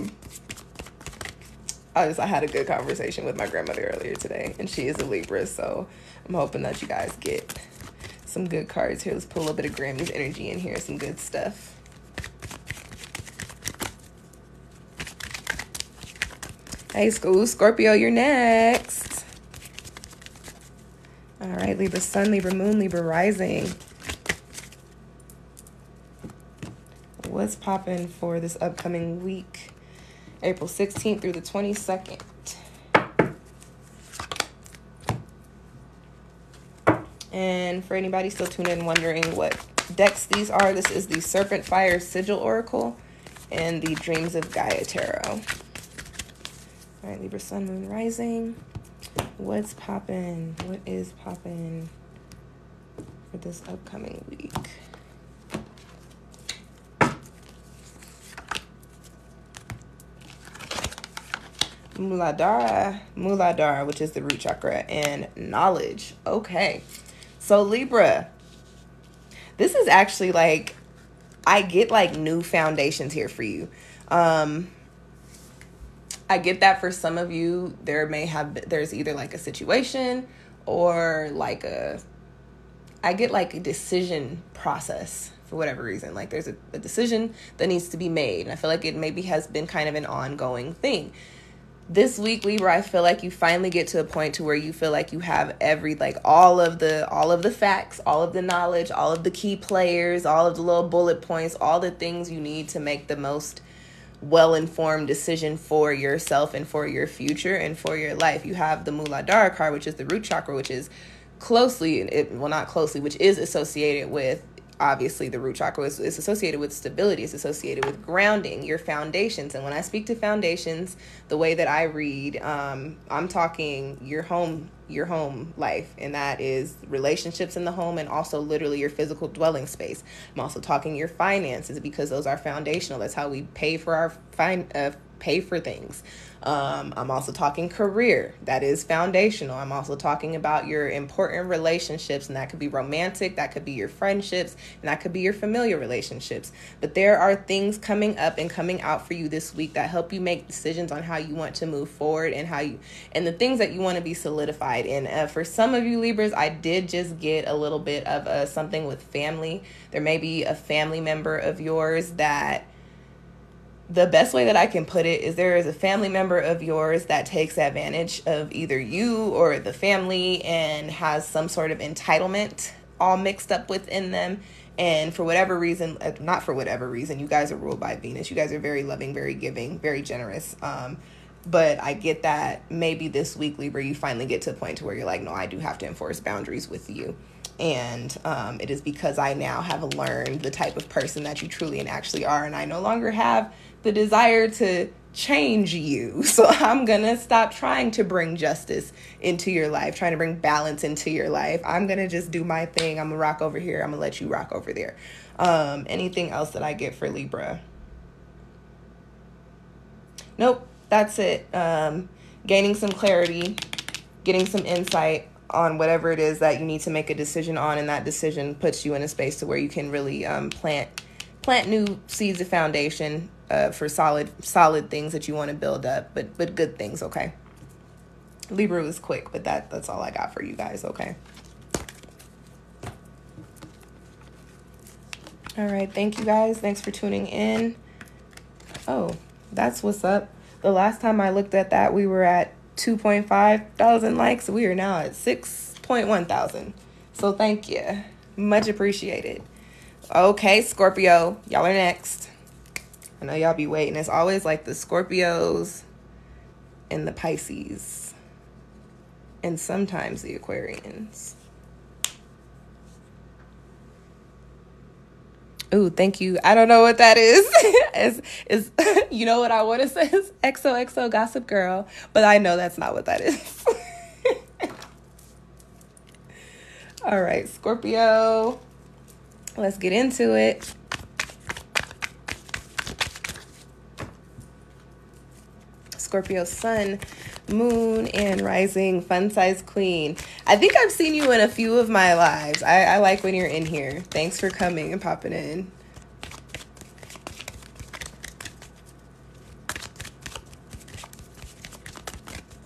had a good conversation with my grandmother earlier today, and she is a Libra, so I'm hoping that you guys get some good cards here. Let's put a little bit of Grammy's energy in here, some good stuff. Hey, Scorpio, you're next. All right, Libra Sun, Libra Moon, Libra Rising. What's popping for this upcoming week? April 16th through the 22nd. And for anybody still tuned in wondering what decks these are, this is the Serpent Fire Sigil Oracle and the Dreams of Gaia Tarot. All right, Libra Sun, Moon, Rising. What's poppin'? What is poppin' for this upcoming week? Muladhara, which is the root chakra, and knowledge. Okay. So Libra, this is actually like, I get like new foundations here for you. I get that for some of you, there's either like a situation or like I get like a decision process for whatever reason. Like there's a decision that needs to be made. And I feel like it maybe has been kind of an ongoing thing. This week, Libra, I feel like you finally get to a point to where you feel like you have all of the facts, all of the knowledge, all of the key players, all of the little bullet points, all the things you need to make the most well-informed decision for yourself and for your future and for your life. You have the Muladhara card, which is the root chakra, which is which is associated with, obviously the root chakra is associated with stability. It's associated with grounding, your foundations. And when I speak to foundations, the way that I read, I'm talking your home life, and that is relationships in the home and also literally your physical dwelling space. I'm also talking your finances, because those are foundational. That's how we pay for pay for things. I'm also talking career. That is foundational. I'm also talking about your important relationships, and that could be romantic, that could be your friendships, and that could be your familiar relationships. But there are things coming up and coming out for you this week that help you make decisions on how you want to move forward and the things that you want to be solidified in. For some of you Libras, I did just get a little bit of something with family. There may be a family member of yours that, the best way that I can put it is, there is a family member of yours that takes advantage of either you or the family and has some sort of entitlement all mixed up within them. And for whatever reason, not for whatever reason, you guys are ruled by Venus. You guys are very loving, very giving, very generous. But I get that maybe this week, Libra, you finally get to a point to where you're like, no, I do have to enforce boundaries with you. And it is because I now have learned the type of person that you truly and actually are. And I no longer have the desire to change you. So I'm going to stop trying to bring justice into your life, trying to bring balance into your life. I'm going to just do my thing. I'm going to rock over here. I'm going to let you rock over there. Anything else that I get for Libra? Nope, that's it. Gaining some clarity, getting some insight on whatever it is that you need to make a decision on, and that decision puts you in a space to where you can really plant new seeds of foundation for solid things that you want to build up, but good things, okay? Libra was quick, but that's all I got for you guys, okay? All right, thank you guys. Thanks for tuning in. Oh, that's what's up. The last time I looked at that, we were at 2.5 thousand likes. We are now at 6.1 thousand. So thank you. Much appreciated. Okay, Scorpio, y'all are next. I know y'all be waiting. It's always like the Scorpios and the Pisces. And sometimes the Aquarians. Ooh, thank you. I don't know what that is. is you know what I want to say is XOXO Gossip Girl, but I know that's not what that is. All right, Scorpio. Let's get into it. Scorpio sun, moon, and rising, fun size queen. I think I've seen you in a few of my lives. I like when you're in here. Thanks for coming and popping in.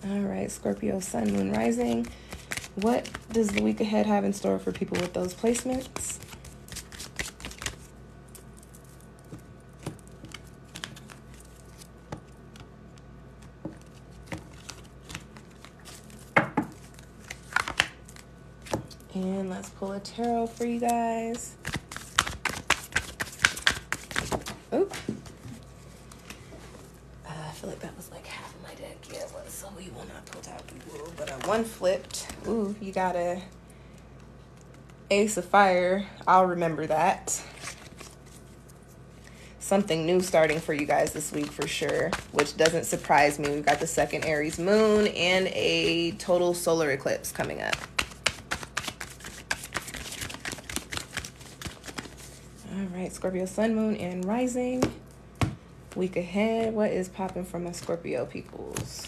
All right, Scorpio sun, moon, rising. What does the week ahead have in store for people with those placements? And let's pull a tarot for you guys. Oop. I feel like that was like half of my deck. Yeah, it was. So we will not pull out. We will. But one flipped. Ooh, you got a Ace of Fire. I'll remember that. Something new starting for you guys this week for sure, which doesn't surprise me. We've got the second Aries moon and a total solar eclipse coming up. All right, Scorpio sun, moon, and rising. Week ahead, what is popping from my Scorpio peoples?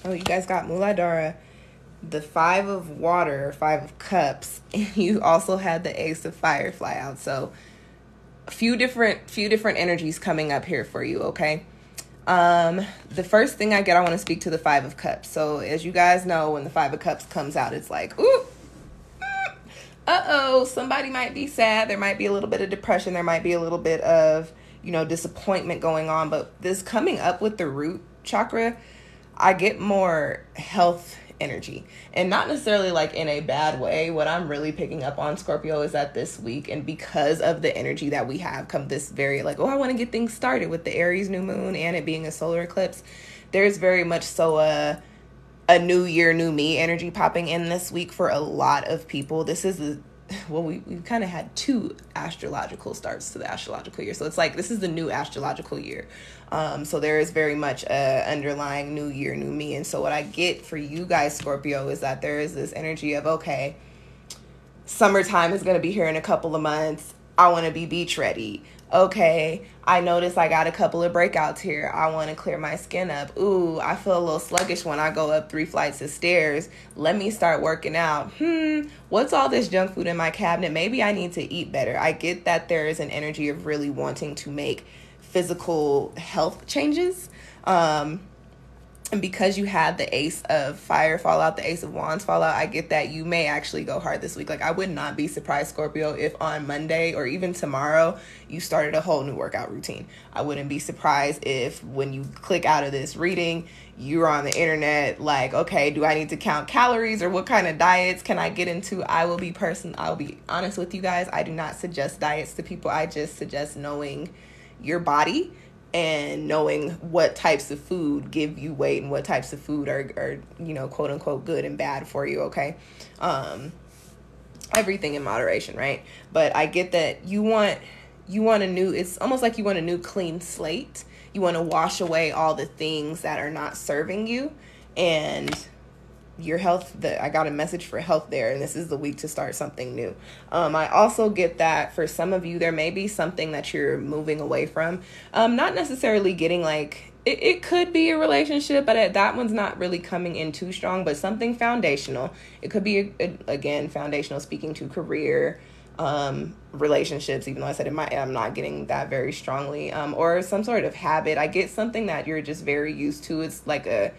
Oh, you guys got Muladhara, the 5 of water, 5 of cups, and you also had the Ace of Fire fly out. So a few different energies coming up here for you, okay? The first thing I want to speak to the 5 of Cups. So as you guys know, when the 5 of Cups comes out, it's like, ooh, somebody might be sad. There might be a little bit of depression. There might be a little bit of, disappointment going on. But this coming up with the root chakra, I get more health energy, and not necessarily like in a bad way. What I'm really picking up on, Scorpio, is that this week, and because of the energy that we have come this very like, I want to get things started with the Aries new moon and it being a solar eclipse, there's very much so a new year, new me energy popping in this week for a lot of people. This is we've kind of had 2 astrological starts to the astrological year. So it's like, this is the new astrological year. So there is very much a underlying new year, new me. And so what I get for you guys, Scorpio, is that there is this energy of, okay, summertime is going to be here in a couple of months. I want to be beach ready. Okay, I notice I got a couple of breakouts here. I want to clear my skin up. Ooh, I feel a little sluggish when I go up 3 flights of stairs. Let me start working out. What's all this junk food in my cabinet? Maybe I need to eat better. I get that there is an energy of really wanting to make physical health changes. And because you had the Ace of Fire fall out, the Ace of Wands fall out, I get that you may actually go hard this week. Like, I would not be surprised, Scorpio, if on Monday or even tomorrow you started a whole new workout routine. I wouldn't be surprised if when you click out of this reading, you're on the internet like, okay, do I need to count calories, or what kind of diets can I get into? I'll be honest with you guys. I do not suggest diets to people. I just suggest knowing your body and knowing what types of food give you weight and what types of food are quote unquote good and bad for you. Okay. Everything in moderation, right? But I get that you want it's almost like you want a new clean slate. You want to wash away all the things that are not serving you, and your health, I got a message for health there, and this is the week to start something new. I also get that for some of you, there may be something that you're moving away from. Not necessarily getting like it could be a relationship, but that one's not really coming in too strong, but something foundational. It could be, again, foundational, speaking to career, relationships, even though I said I'm not getting that very strongly, or some sort of habit. I get something that you're just very used to. It's like a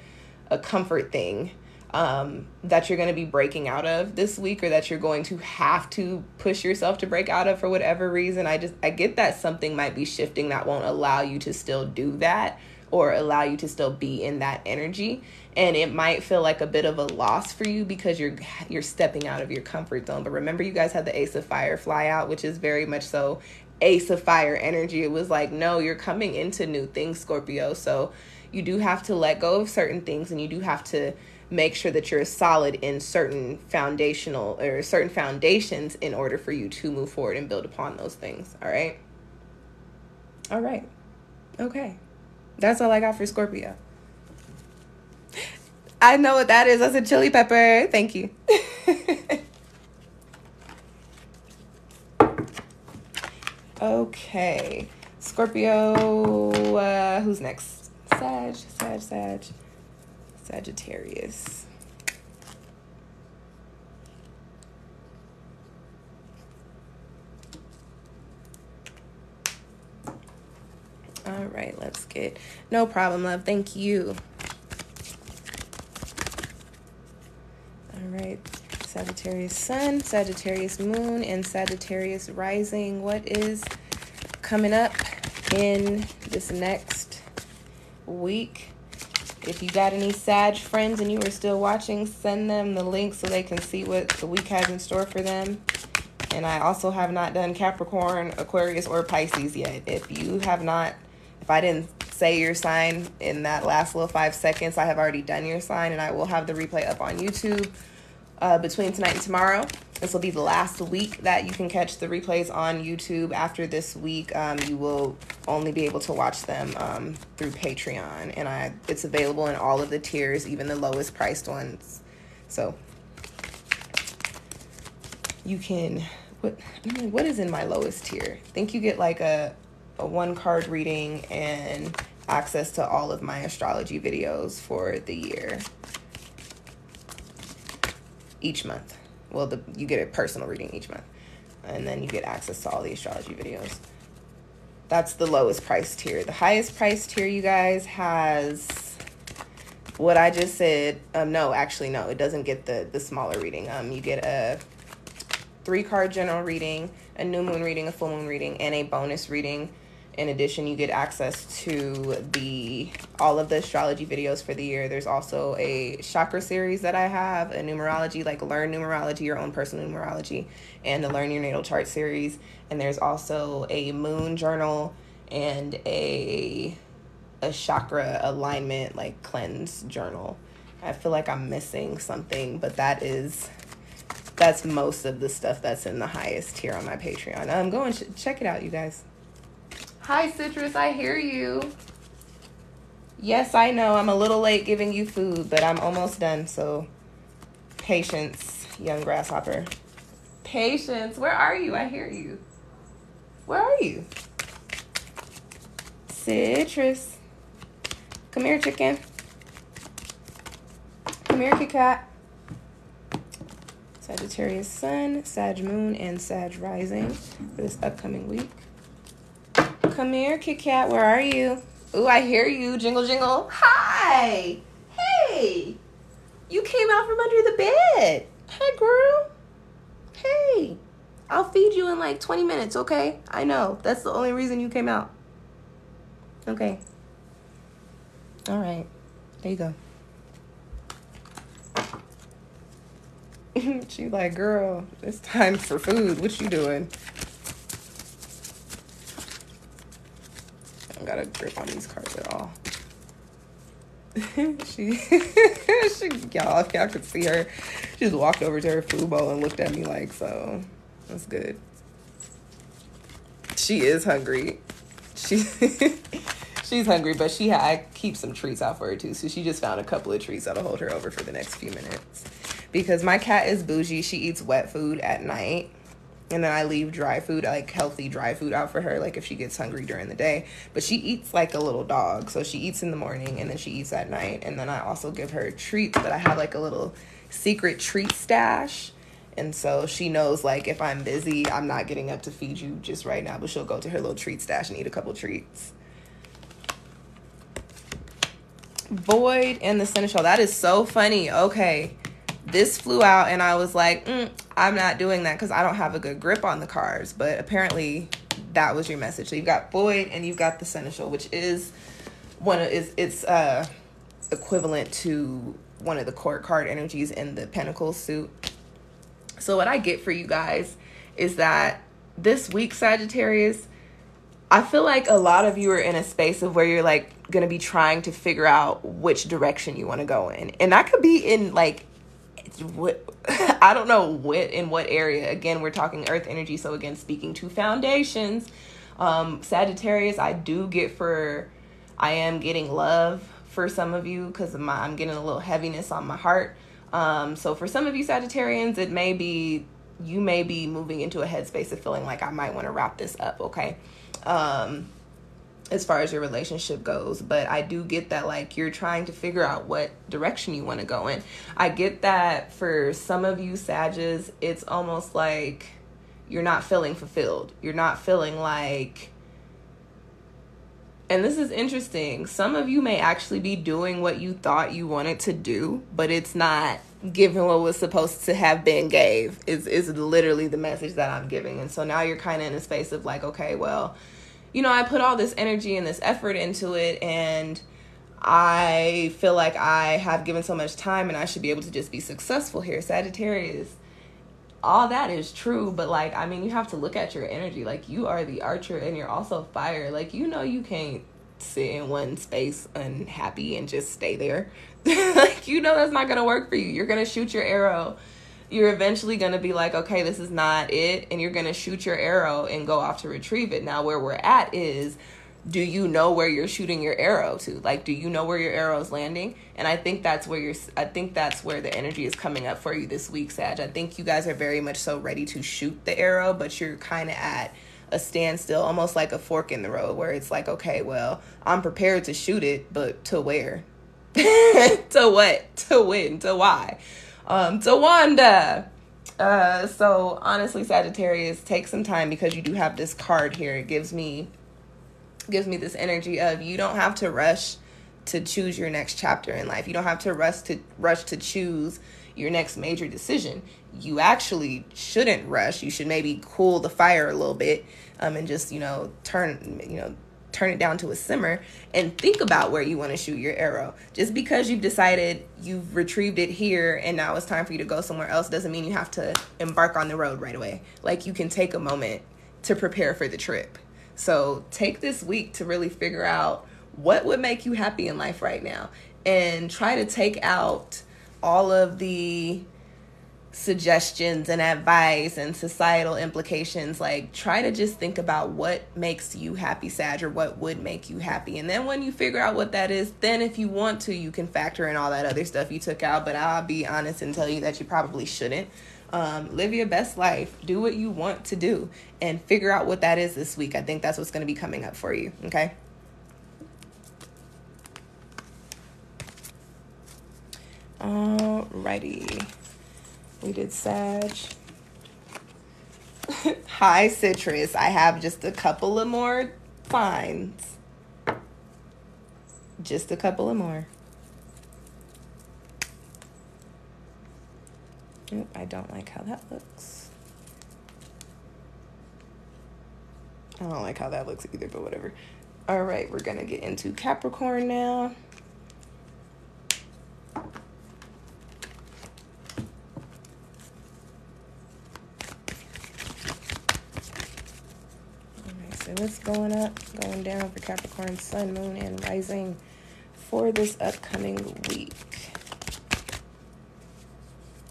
comfort thing, that you're going to be breaking out of this week, or that you're going to have to push yourself to break out of for whatever reason. I get that something might be shifting that won't allow you to still do that, or allow you to still be in that energy. And it might feel like a bit of a loss for you because you're stepping out of your comfort zone. But remember, you guys had the Ace of Fire fly out, which is very much so Ace of Fire energy. It was like, no, you're coming into new things, Scorpio. So you do have to let go of certain things, and you do have to make sure that you're solid in certain foundations in order for you to move forward and build upon those things. All right. Okay. That's all I got for Scorpio. I know what that is. That's a chili pepper. Thank you. Okay. Scorpio, who's next? Sagittarius. All right, let's get... No problem, love. Thank you. All right. Sagittarius Sun, Sagittarius Moon, and Sagittarius Rising. What is coming up in this next week? If you got any Sag friends and you are still watching, send them the link so they can see what the week has in store for them. And I also have not done Capricorn, Aquarius, or Pisces yet. If I didn't say your sign in that last little 5 seconds, I have already done your sign, and I will have the replay up on YouTube between tonight and tomorrow. This will be the last week that you can catch the replays on YouTube. After this week, you will only be able to watch them through Patreon, and it's available in all of the tiers, even the lowest priced ones. So you can... What is in my lowest tier? I think you get like a 1-card reading and access to all of my astrology videos for the year. Each month. Well, you get a personal reading each month. And then you get access to all the astrology videos. That's the lowest price tier. The highest price tier, you guys, has what I just said. No, it doesn't get the smaller reading. You get a 3-card general reading, a new moon reading, a full moon reading, and a bonus reading. In addition, you get access to all of the astrology videos for the year. There's also a chakra series that I have, a numerology, like learn numerology, your own personal numerology, and the learn your natal chart series. And there's also a moon journal and a chakra alignment, like cleanse journal. I feel like I'm missing something, but that's most of the stuff that's in the highest tier on my Patreon. Go and check it out, you guys. Hi, Citrus, I hear you. Yes, I know I'm a little late giving you food, but I'm almost done, so patience, young grasshopper. Patience, where are you? I hear you. Where are you? Citrus. Come here, chicken. Come here, Kit Kat. Sagittarius Sun, Sag Moon, and Sag Rising for this upcoming week. Come here, Kit Kat. Where are you? Ooh, I hear you. Jingle, jingle. Hi. Hey. You came out from under the bed. Hey, girl. Hey. I'll feed you in like 20 minutes, okay? I know. That's the only reason you came out. Okay. All right. There you go. She's like, girl, it's time for food. What you doing? I don't got a grip on these cards at all. Y'all, if y'all could see her, she just walked over to her food bowl and looked at me like, so that's good. She is hungry. She's hungry, but I keep some treats out for her too. So she just found a couple of treats that'll hold her over for the next few minutes. Because my cat is bougie. She eats wet food at night. And then I leave dry food, like healthy dry food out for her, like if she gets hungry during the day. But she eats like a little dog. So she eats in the morning and then she eats at night. And then I also give her treats, but I have like a little secret treat stash. And so she knows, like, if I'm busy, I'm not getting up to feed you just right now, but she'll go to her little treat stash and eat a couple treats. Void and the Seneschal. That is so funny. Okay. This flew out and I was like, I'm not doing that because I don't have a good grip on the cards. But apparently that was your message. So you've got Void and you've got the Seneschal, which is it's equivalent to one of the court card energies in the Pentacles suit. So what I get for you guys is that this week, Sagittarius, I feel like a lot of you are in a space of where you're like going to be trying to figure out which direction you want to go in. And that could be in like, I don't know in what area. Again, we're talking earth energy. So again, speaking to foundations, Sagittarius, I am getting love for some of you because I'm getting a little heaviness on my heart. So for some of you Sagittarians, you may be moving into a headspace of feeling like I might want to wrap this up. Okay. As far as your relationship goes, but I do get that, like, you're trying to figure out what direction you want to go in. I get that for some of you Sages, it's almost like you're not feeling fulfilled. You're not feeling like, and this is interesting, some of you may actually be doing what you thought you wanted to do, but it's not giving what was supposed to have been gave, is literally the message that I'm giving. And so now you're kind of in a space of like, okay, well, you know, I put all this energy and this effort into it, and I feel like I have given so much time and I should be able to just be successful here. Sagittarius, all that is true, but like, I mean, you have to look at your energy. Like, you are the archer and you're also fire. Like, you know, you can't sit in one space unhappy and just stay there. Like, you know, that's not going to work for you. You're going to shoot your arrow. You're eventually going to be like, okay, this is not it. And you're going to shoot your arrow and go off to retrieve it. Now, where we're at is, do you know where you're shooting your arrow to? Like, do you know where your arrow is landing? And I think that's where the energy is coming up for you this week, Sag. I think you guys are very much so ready to shoot the arrow, but you're kind of at a standstill, almost like a fork in the road, where it's like, okay, well, I'm prepared to shoot it, but to where? To what? To when? To why? To Wanda. So honestly, Sagittarius, take some time, because you do have this card here. It gives me this energy of, you don't have to rush to choose your next chapter in life. You don't have to rush to choose your next major decision. You actually shouldn't rush. You should maybe cool the fire a little bit, and just, turn it down to a simmer and think about where you want to shoot your arrow. Just because you've decided you've retrieved it here and now it's time for you to go somewhere else doesn't mean you have to embark on the road right away. Like, you can take a moment to prepare for the trip. So take this week to really figure out what would make you happy in life right now, and try to take out all of the suggestions and advice and societal implications. Like, try to just think about what makes you happy, Sag, or what would make you happy. And then when you figure out what that is, then if you want to, you can factor in all that other stuff you took out. But I'll be honest and tell you that you probably shouldn't. Live your best life, do what you want to do, and figure out what that is this week. I think that's what's going to be coming up for you. Okay. Alrighty. We did Sag. Hi, Citrus. I have just a couple of more signs. Just a couple of more. Oop, I don't like how that looks. I don't like how that looks either, but whatever. All right, we're going to get into Capricorn now. So what's going up, going down for Capricorn, Sun, Moon, and Rising for this upcoming week?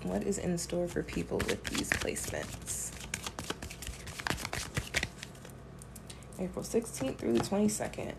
What is in store for people with these placements? April 16th through the 22nd.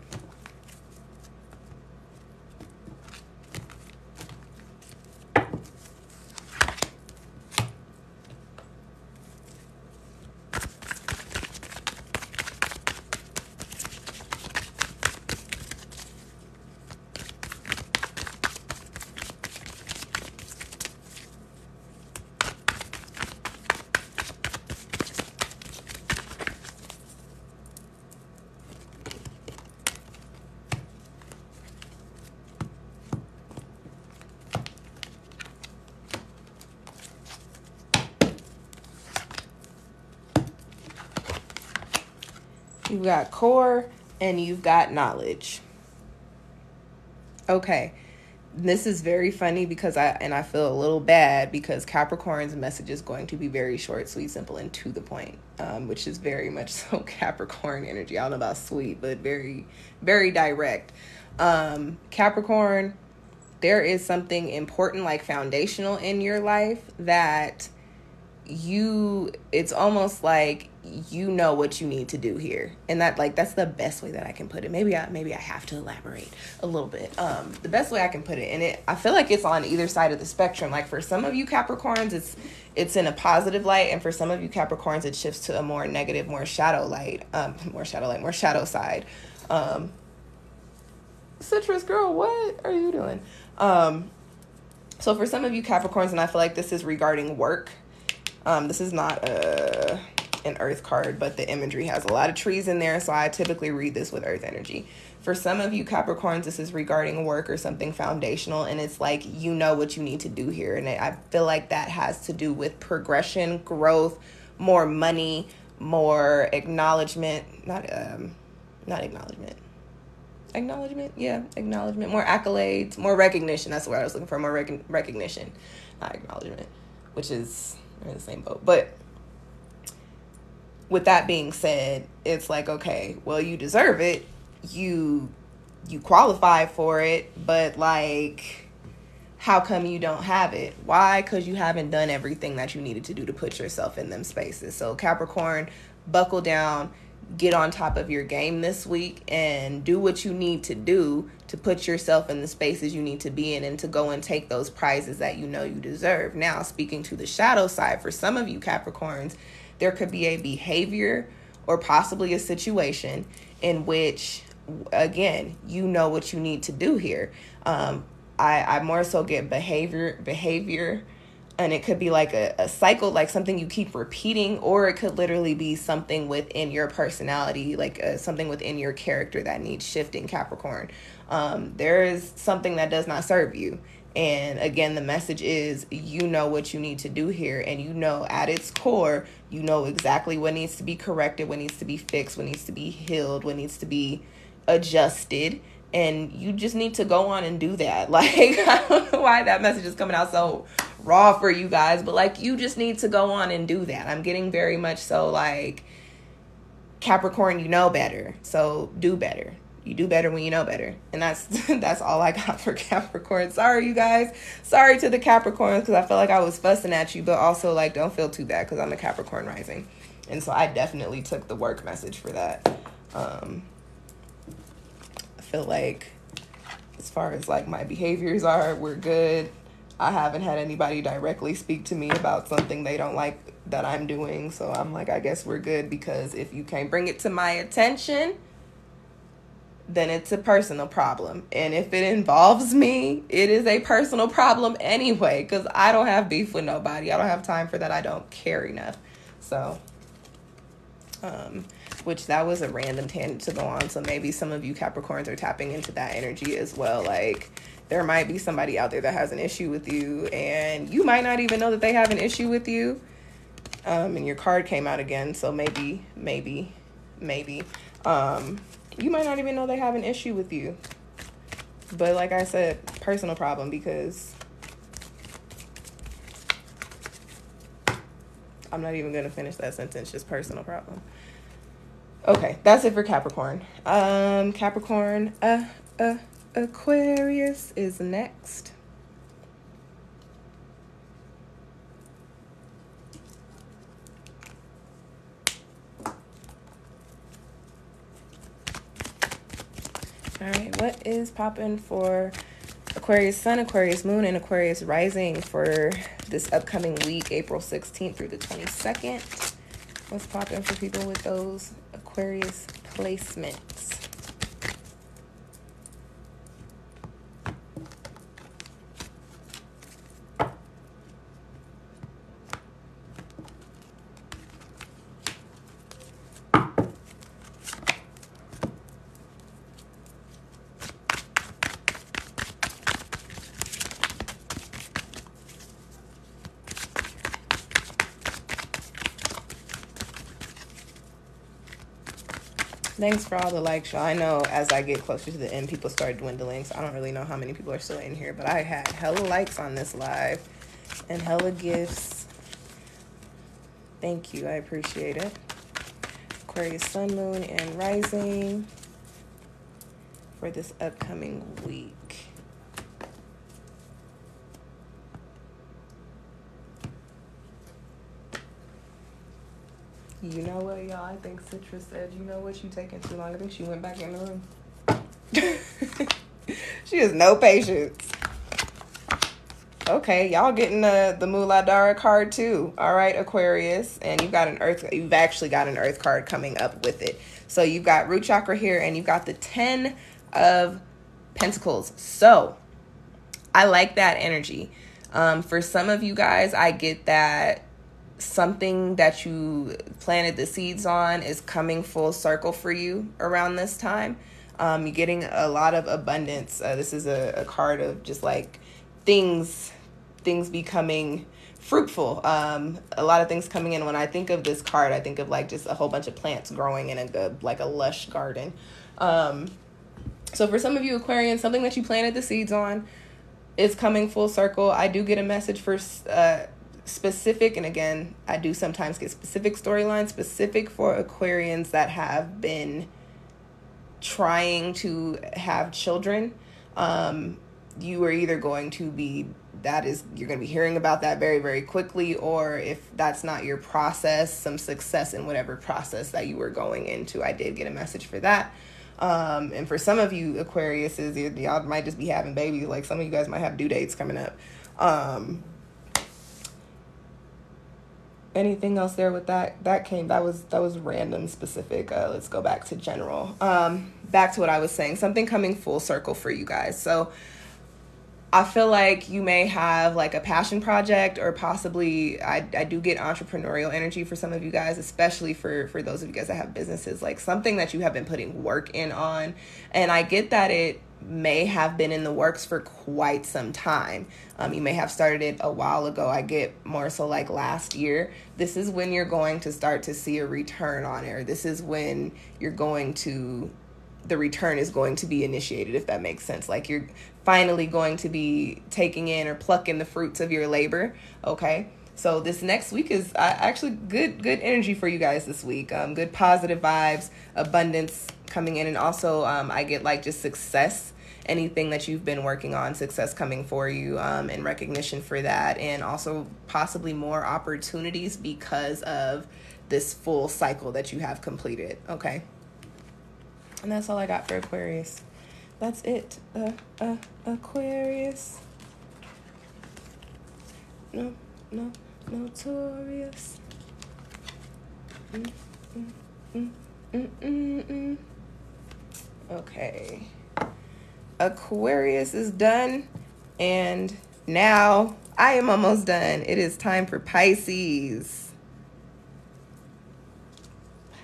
You've got core and you've got knowledge. Okay. This is very funny because I feel a little bad because Capricorn's message is going to be very short, sweet, simple, and to the point, which is very much so Capricorn energy. I don't know about sweet, but very, very direct. Capricorn, there is something important, like foundational in your life that it's almost like you know what you need to do here, and that's the best way that I can put it. Maybe I have to elaborate a little bit. The best way I can put it, and I feel like it's on either side of the spectrum. Like for some of you Capricorns, it's in a positive light, and for some of you Capricorns, it shifts to a more negative, more shadow side. Citrus girl, what are you doing? So for some of you Capricorns, and I feel like this is regarding work. This is not an earth card, but the imagery has a lot of trees in there, so I typically read this with earth energy. For some of you Capricorns, this is regarding work or something foundational, and it's like you know what you need to do here, and I feel like that has to do with progression, growth, more money, more acknowledgement, not acknowledgement. Acknowledgement, more accolades, more recognition. That's what I was looking for, more recognition, not acknowledgement, which is in the same boat. But with that being said, it's like, okay, well, you deserve it. You qualify for it, but like, how come you don't have it? Why? Because you haven't done everything that you needed to do to put yourself in them spaces. So Capricorn, buckle down, get on top of your game this week and do what you need to do to put yourself in the spaces you need to be in and to go and take those prizes that you know you deserve. Now, speaking to the shadow side, for some of you Capricorns, there could be a behavior or possibly a situation in which, again, you know what you need to do here. I more so get behavior, and it could be like a cycle, like something you keep repeating, or it could literally be something within your personality, like something within your character that needs shifting, Capricorn. There is something that does not serve you. And again, the message is, you know what you need to do here. And you know at its core, you know exactly what needs to be corrected, what needs to be fixed, what needs to be healed, what needs to be adjusted. And you just need to go on and do that. Like, I don't know why that message is coming out so raw for you guys, but like, you just need to go on and do that. I'm getting very much so like, Capricorn, you know better, so do better. You do better when you know better. And that's all I got for Capricorn. Sorry, you guys. Sorry to the Capricorns, because I felt like I was fussing at you, but also like, don't feel too bad because I'm a Capricorn rising. And so I definitely took the work message for that. I feel like as far as like my behaviors are, we're good. I haven't had anybody directly speak to me about something they don't like that I'm doing. So I'm like, I guess we're good, because if you can't bring it to my attention, then it's a personal problem. And if it involves me, it is a personal problem anyway, because I don't have beef with nobody. I don't have time for that. I don't care enough. So, which that was a random tangent to go on. So maybe some of you Capricorns are tapping into that energy as well. Like, there might be somebody out there that has an issue with you, and you might not even know that they have an issue with you. And your card came out again. So maybe, you might not even know they have an issue with you. But like I said, personal problem, because I'm not even going to finish that sentence, just personal problem. Okay, that's it for Capricorn. Capricorn, Aquarius is next. All right, what is popping for Aquarius Sun, Aquarius Moon, and Aquarius Rising for this upcoming week, April 16th through the 22nd? What's popping for people with those Aquarius placements? Thanks for all the likes, y'all. I know as I get closer to the end, people start dwindling, so I don't really know how many people are still in here, but I had hella likes on this live and hella gifts. Thank you. I appreciate it. Aquarius sun, moon, and rising for this upcoming week. You know what, y'all? I think Citrus said, you know what, you taking too long. I think she went back in the room. She has no patience. Okay, y'all getting the Muladhara card too. All right, Aquarius. And you've actually got an earth card coming up with it. So you've got root chakra here and you've got the 10 of Pentacles. So I like that energy. For some of you guys, I get that something that you planted the seeds on is coming full circle for you around this time. You're getting a lot of abundance. This is a card of just like things becoming fruitful. A lot of things coming in. When I think of this card, I think of like just a whole bunch of plants growing in a lush garden. So for some of you Aquarians, something that you planted the seeds on is coming full circle. I do get a message for specific, and again, I do sometimes get specific storylines, specific for Aquarians that have been trying to have children. You are either going to be, you're going to be hearing about that very, very quickly, or if that's not your process, some success in whatever process that you were going into. I did get a message for that. And for some of you Aquariuses, y'all might just be having babies. Like some of you guys might have due dates coming up. Anything else there with that? That was random specific. Let's go back to general. Back to what I was saying, something coming full circle for you guys. So I feel like you may have like a passion project, or possibly I do get entrepreneurial energy for some of you guys, especially for those of you guys that have businesses, like something that you have been putting work in on. And I get that it may have been in the works for quite some time. You may have started it a while ago. I get more so like last year. This is when you're going to start to see a return on it. Or this is when the return is going to be initiated, if that makes sense. Like you're finally going to be taking in or plucking the fruits of your labor. Okay. So this next week is actually good energy for you guys this week. Good positive vibes, abundance coming in. And also I get like just success, anything that you've been working on, success coming for you, and recognition for that. And also possibly more opportunities because of this full cycle that you have completed. Okay. And that's all I got for Aquarius. That's it. Aquarius. No, notorious. Okay. Aquarius is done. And now I am almost done. It is time for Pisces.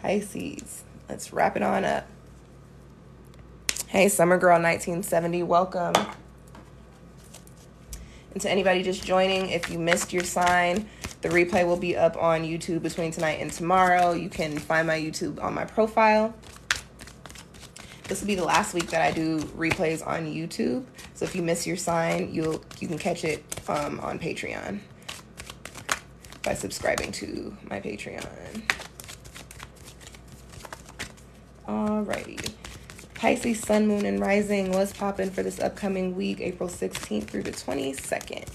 Pisces. Let's wrap it on up. Hey, Summer Girl 1970, welcome. And to anybody just joining, if you missed your sign, the replay will be up on YouTube between tonight and tomorrow. You can find my YouTube on my profile. This will be the last week that I do replays on YouTube. So if you miss your sign, you can catch it on Patreon by subscribing to my Patreon. Alrighty. Pisces, sun, moon, and rising. What's popping for this upcoming week, April 16th through the 22nd?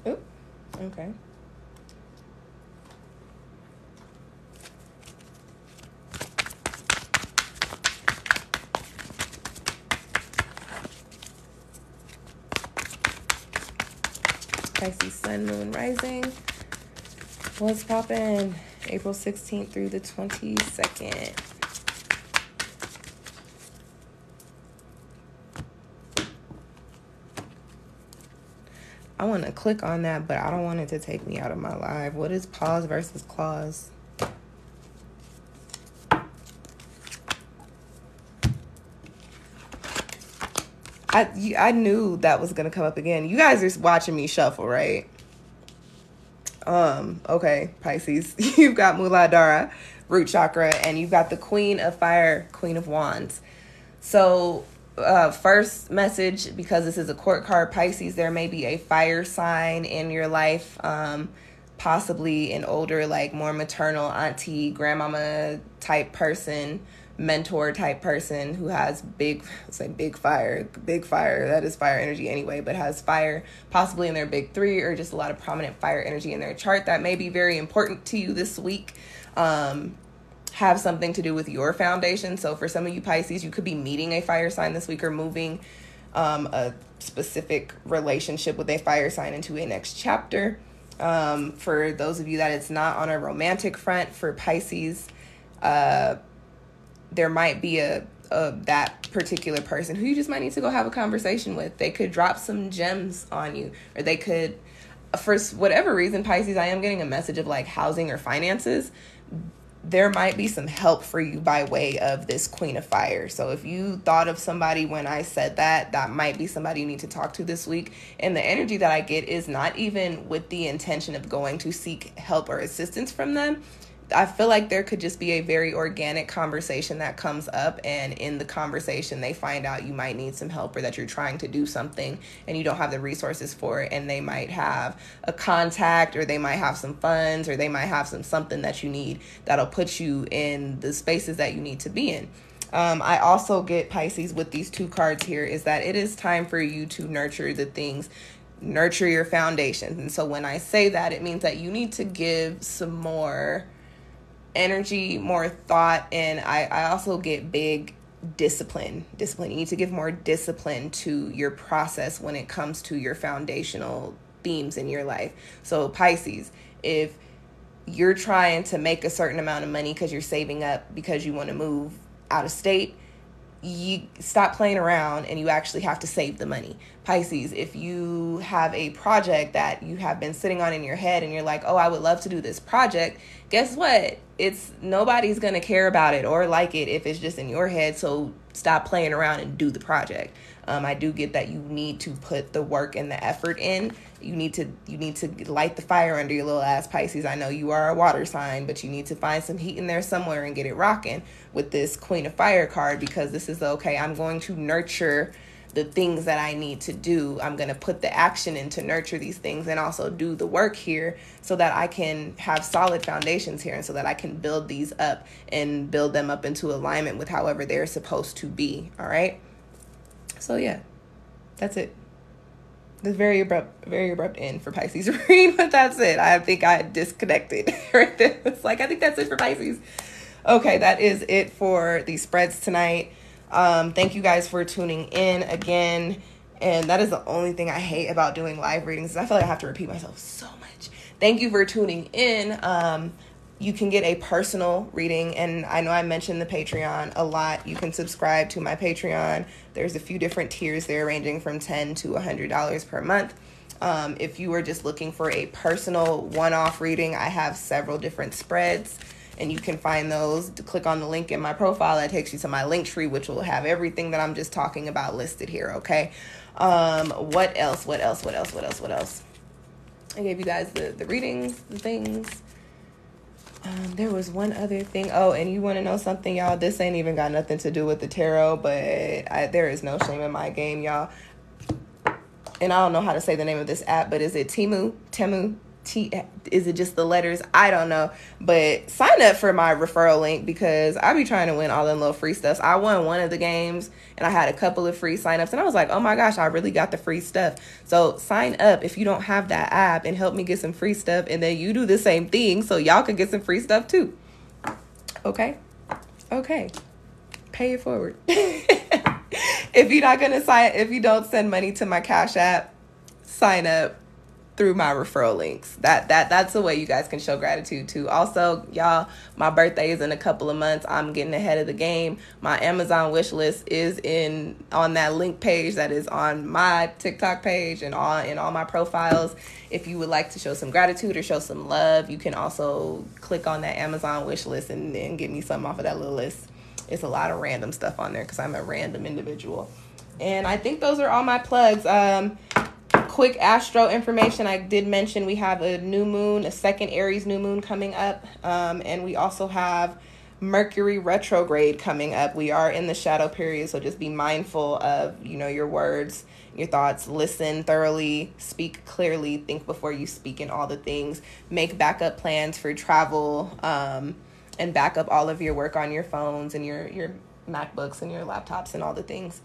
Oh, okay. Pisces, sun, moon, rising. What's poppin'? April 16th through the 22nd. I want to click on that, but I don't want it to take me out of my live. What is pause versus clause? I knew that was gonna come up again. You guys are watching me shuffle, right? Okay, Pisces. You've got Muladhara, root chakra, and you've got the Queen of Fire, Queen of Wands. So, first message, because this is a court card, Pisces, there may be a fire sign in your life, possibly an older, like more maternal auntie, grandmama type person, mentor type person who has big fire, that is fire energy anyway, but has fire possibly in their big three, or just a lot of prominent fire energy in their chart that may be very important to you this week. Have something to do with your foundation. So for some of you Pisces, you could be meeting a fire sign this week, or moving a specific relationship with a fire sign into a next chapter. For those of you that it's not on a romantic front, for Pisces, there might be a that particular person who you just might need to go have a conversation with. They could drop some gems on you, or they could, for whatever reason, Pisces, I am getting a message of like housing or finances. There might be some help for you by way of this Queen of Fire. So if you thought of somebody when I said that, that might be somebody you need to talk to this week. And the energy that I get is not even with the intention of going to seek help or assistance from them. I feel like there could just be a very organic conversation that comes up, and in the conversation they find out you might need some help, or that you're trying to do something and you don't have the resources for it, and they might have a contact, or they might have some funds, or they might have something that you need that'll put you in the spaces that you need to be in. I also get, Pisces, with these two cards here, is that it is time for you to nurture the things, nurture your foundations. And so when I say that, it means that you need to give some more energy, more thought, and I also get big discipline. You need to give more discipline to your process when it comes to your foundational themes in your life. So Pisces, if you're trying to make a certain amount of money because you're saving up because you want to move out of state, you stop playing around and you actually have to save the money. Pisces, if you have a project that you have been sitting on in your head and you're like, oh, I would love to do this project, guess what? Nobody's going to care about it or like it if it's just in your head. So stop playing around and do the project. I do get that you need to put the work and the effort in. You need to light the fire under your little ass, Pisces. I know you are a water sign, but you need to find some heat in there somewhere and get it rocking with this Queen of Fire card, because this is okay. I'm going to nurture the things that I need to do. I'm going to put the action in to nurture these things and also do the work here so that I can have solid foundations here, and so that I can build these up and build them up into alignment with however they're supposed to be. All right. So yeah, that's it. This very abrupt end for Pisces reading, but that's it. I think I disconnected right there. It's like, I think that's it for Pisces. Okay, that is it for the spreads tonight. Thank you guys for tuning in again. And that is the only thing I hate about doing live readings. I feel like I have to repeat myself so much. Thank you for tuning in. You can get a personal reading, and I know I mentioned the Patreon a lot. You can subscribe to my Patreon. There's a few different tiers there, ranging from $10 to $100 per month. If you are just looking for a personal one-off reading, I have several different spreads, and you can find those. Click on the link in my profile that takes you to my link tree, which will have everything that I'm just talking about listed here. Okay. What else? I gave you guys the readings, the things. There was one other thing. Oh, and you want to know something, y'all? This ain't even got nothing to do with the tarot, but there is no shame in my game, y'all. And I don't know how to say the name of this app, but is it Temu? Is it just the letters? I don't know. But sign up for my referral link, because I be trying to win all them little free stuff. I won one of the games and I had a couple of free signups, and I was like, oh my gosh, I really got the free stuff. So sign up if you don't have that app and help me get some free stuff, and then you do the same thing so y'all can get some free stuff too. Okay. Pay it forward. If you don't send money to my Cash App, sign up through my referral links. That's the way you guys can show gratitude too. Also, y'all, my birthday is in a couple of months. I'm getting ahead of the game. My Amazon wish list is on that link page that is on my TikTok page and in all my profiles. If you would like to show some gratitude or show some love, you can also click on that Amazon wish list and get me something off of that little list. It's a lot of random stuff on there because I'm a random individual. And I think those are all my plugs. Quick astro information. I did mention we have a new moon, a second Aries new moon coming up. And we also have Mercury retrograde coming up. We are in the shadow period, so just be mindful of, your words, your thoughts. Listen thoroughly, speak clearly, think before you speak, and all the things. Make backup plans for travel, and back up all of your work on your phones and your MacBooks and your laptops and all the things.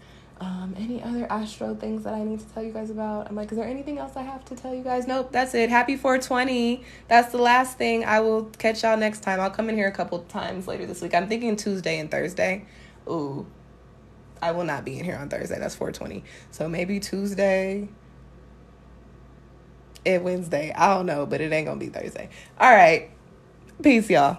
Any other astro things that I need to tell you guys about? I'm like, is there anything else I have to tell you guys? Nope, that's it. Happy 420. That's the last thing. I will catch y'all next time. I'll come in here a couple times later this week. I'm thinking Tuesday and Thursday. Ooh, I will not be in here on Thursday. That's 420. So maybe Tuesday and Wednesday. I don't know, but it ain't gonna be Thursday. All right. Peace, y'all.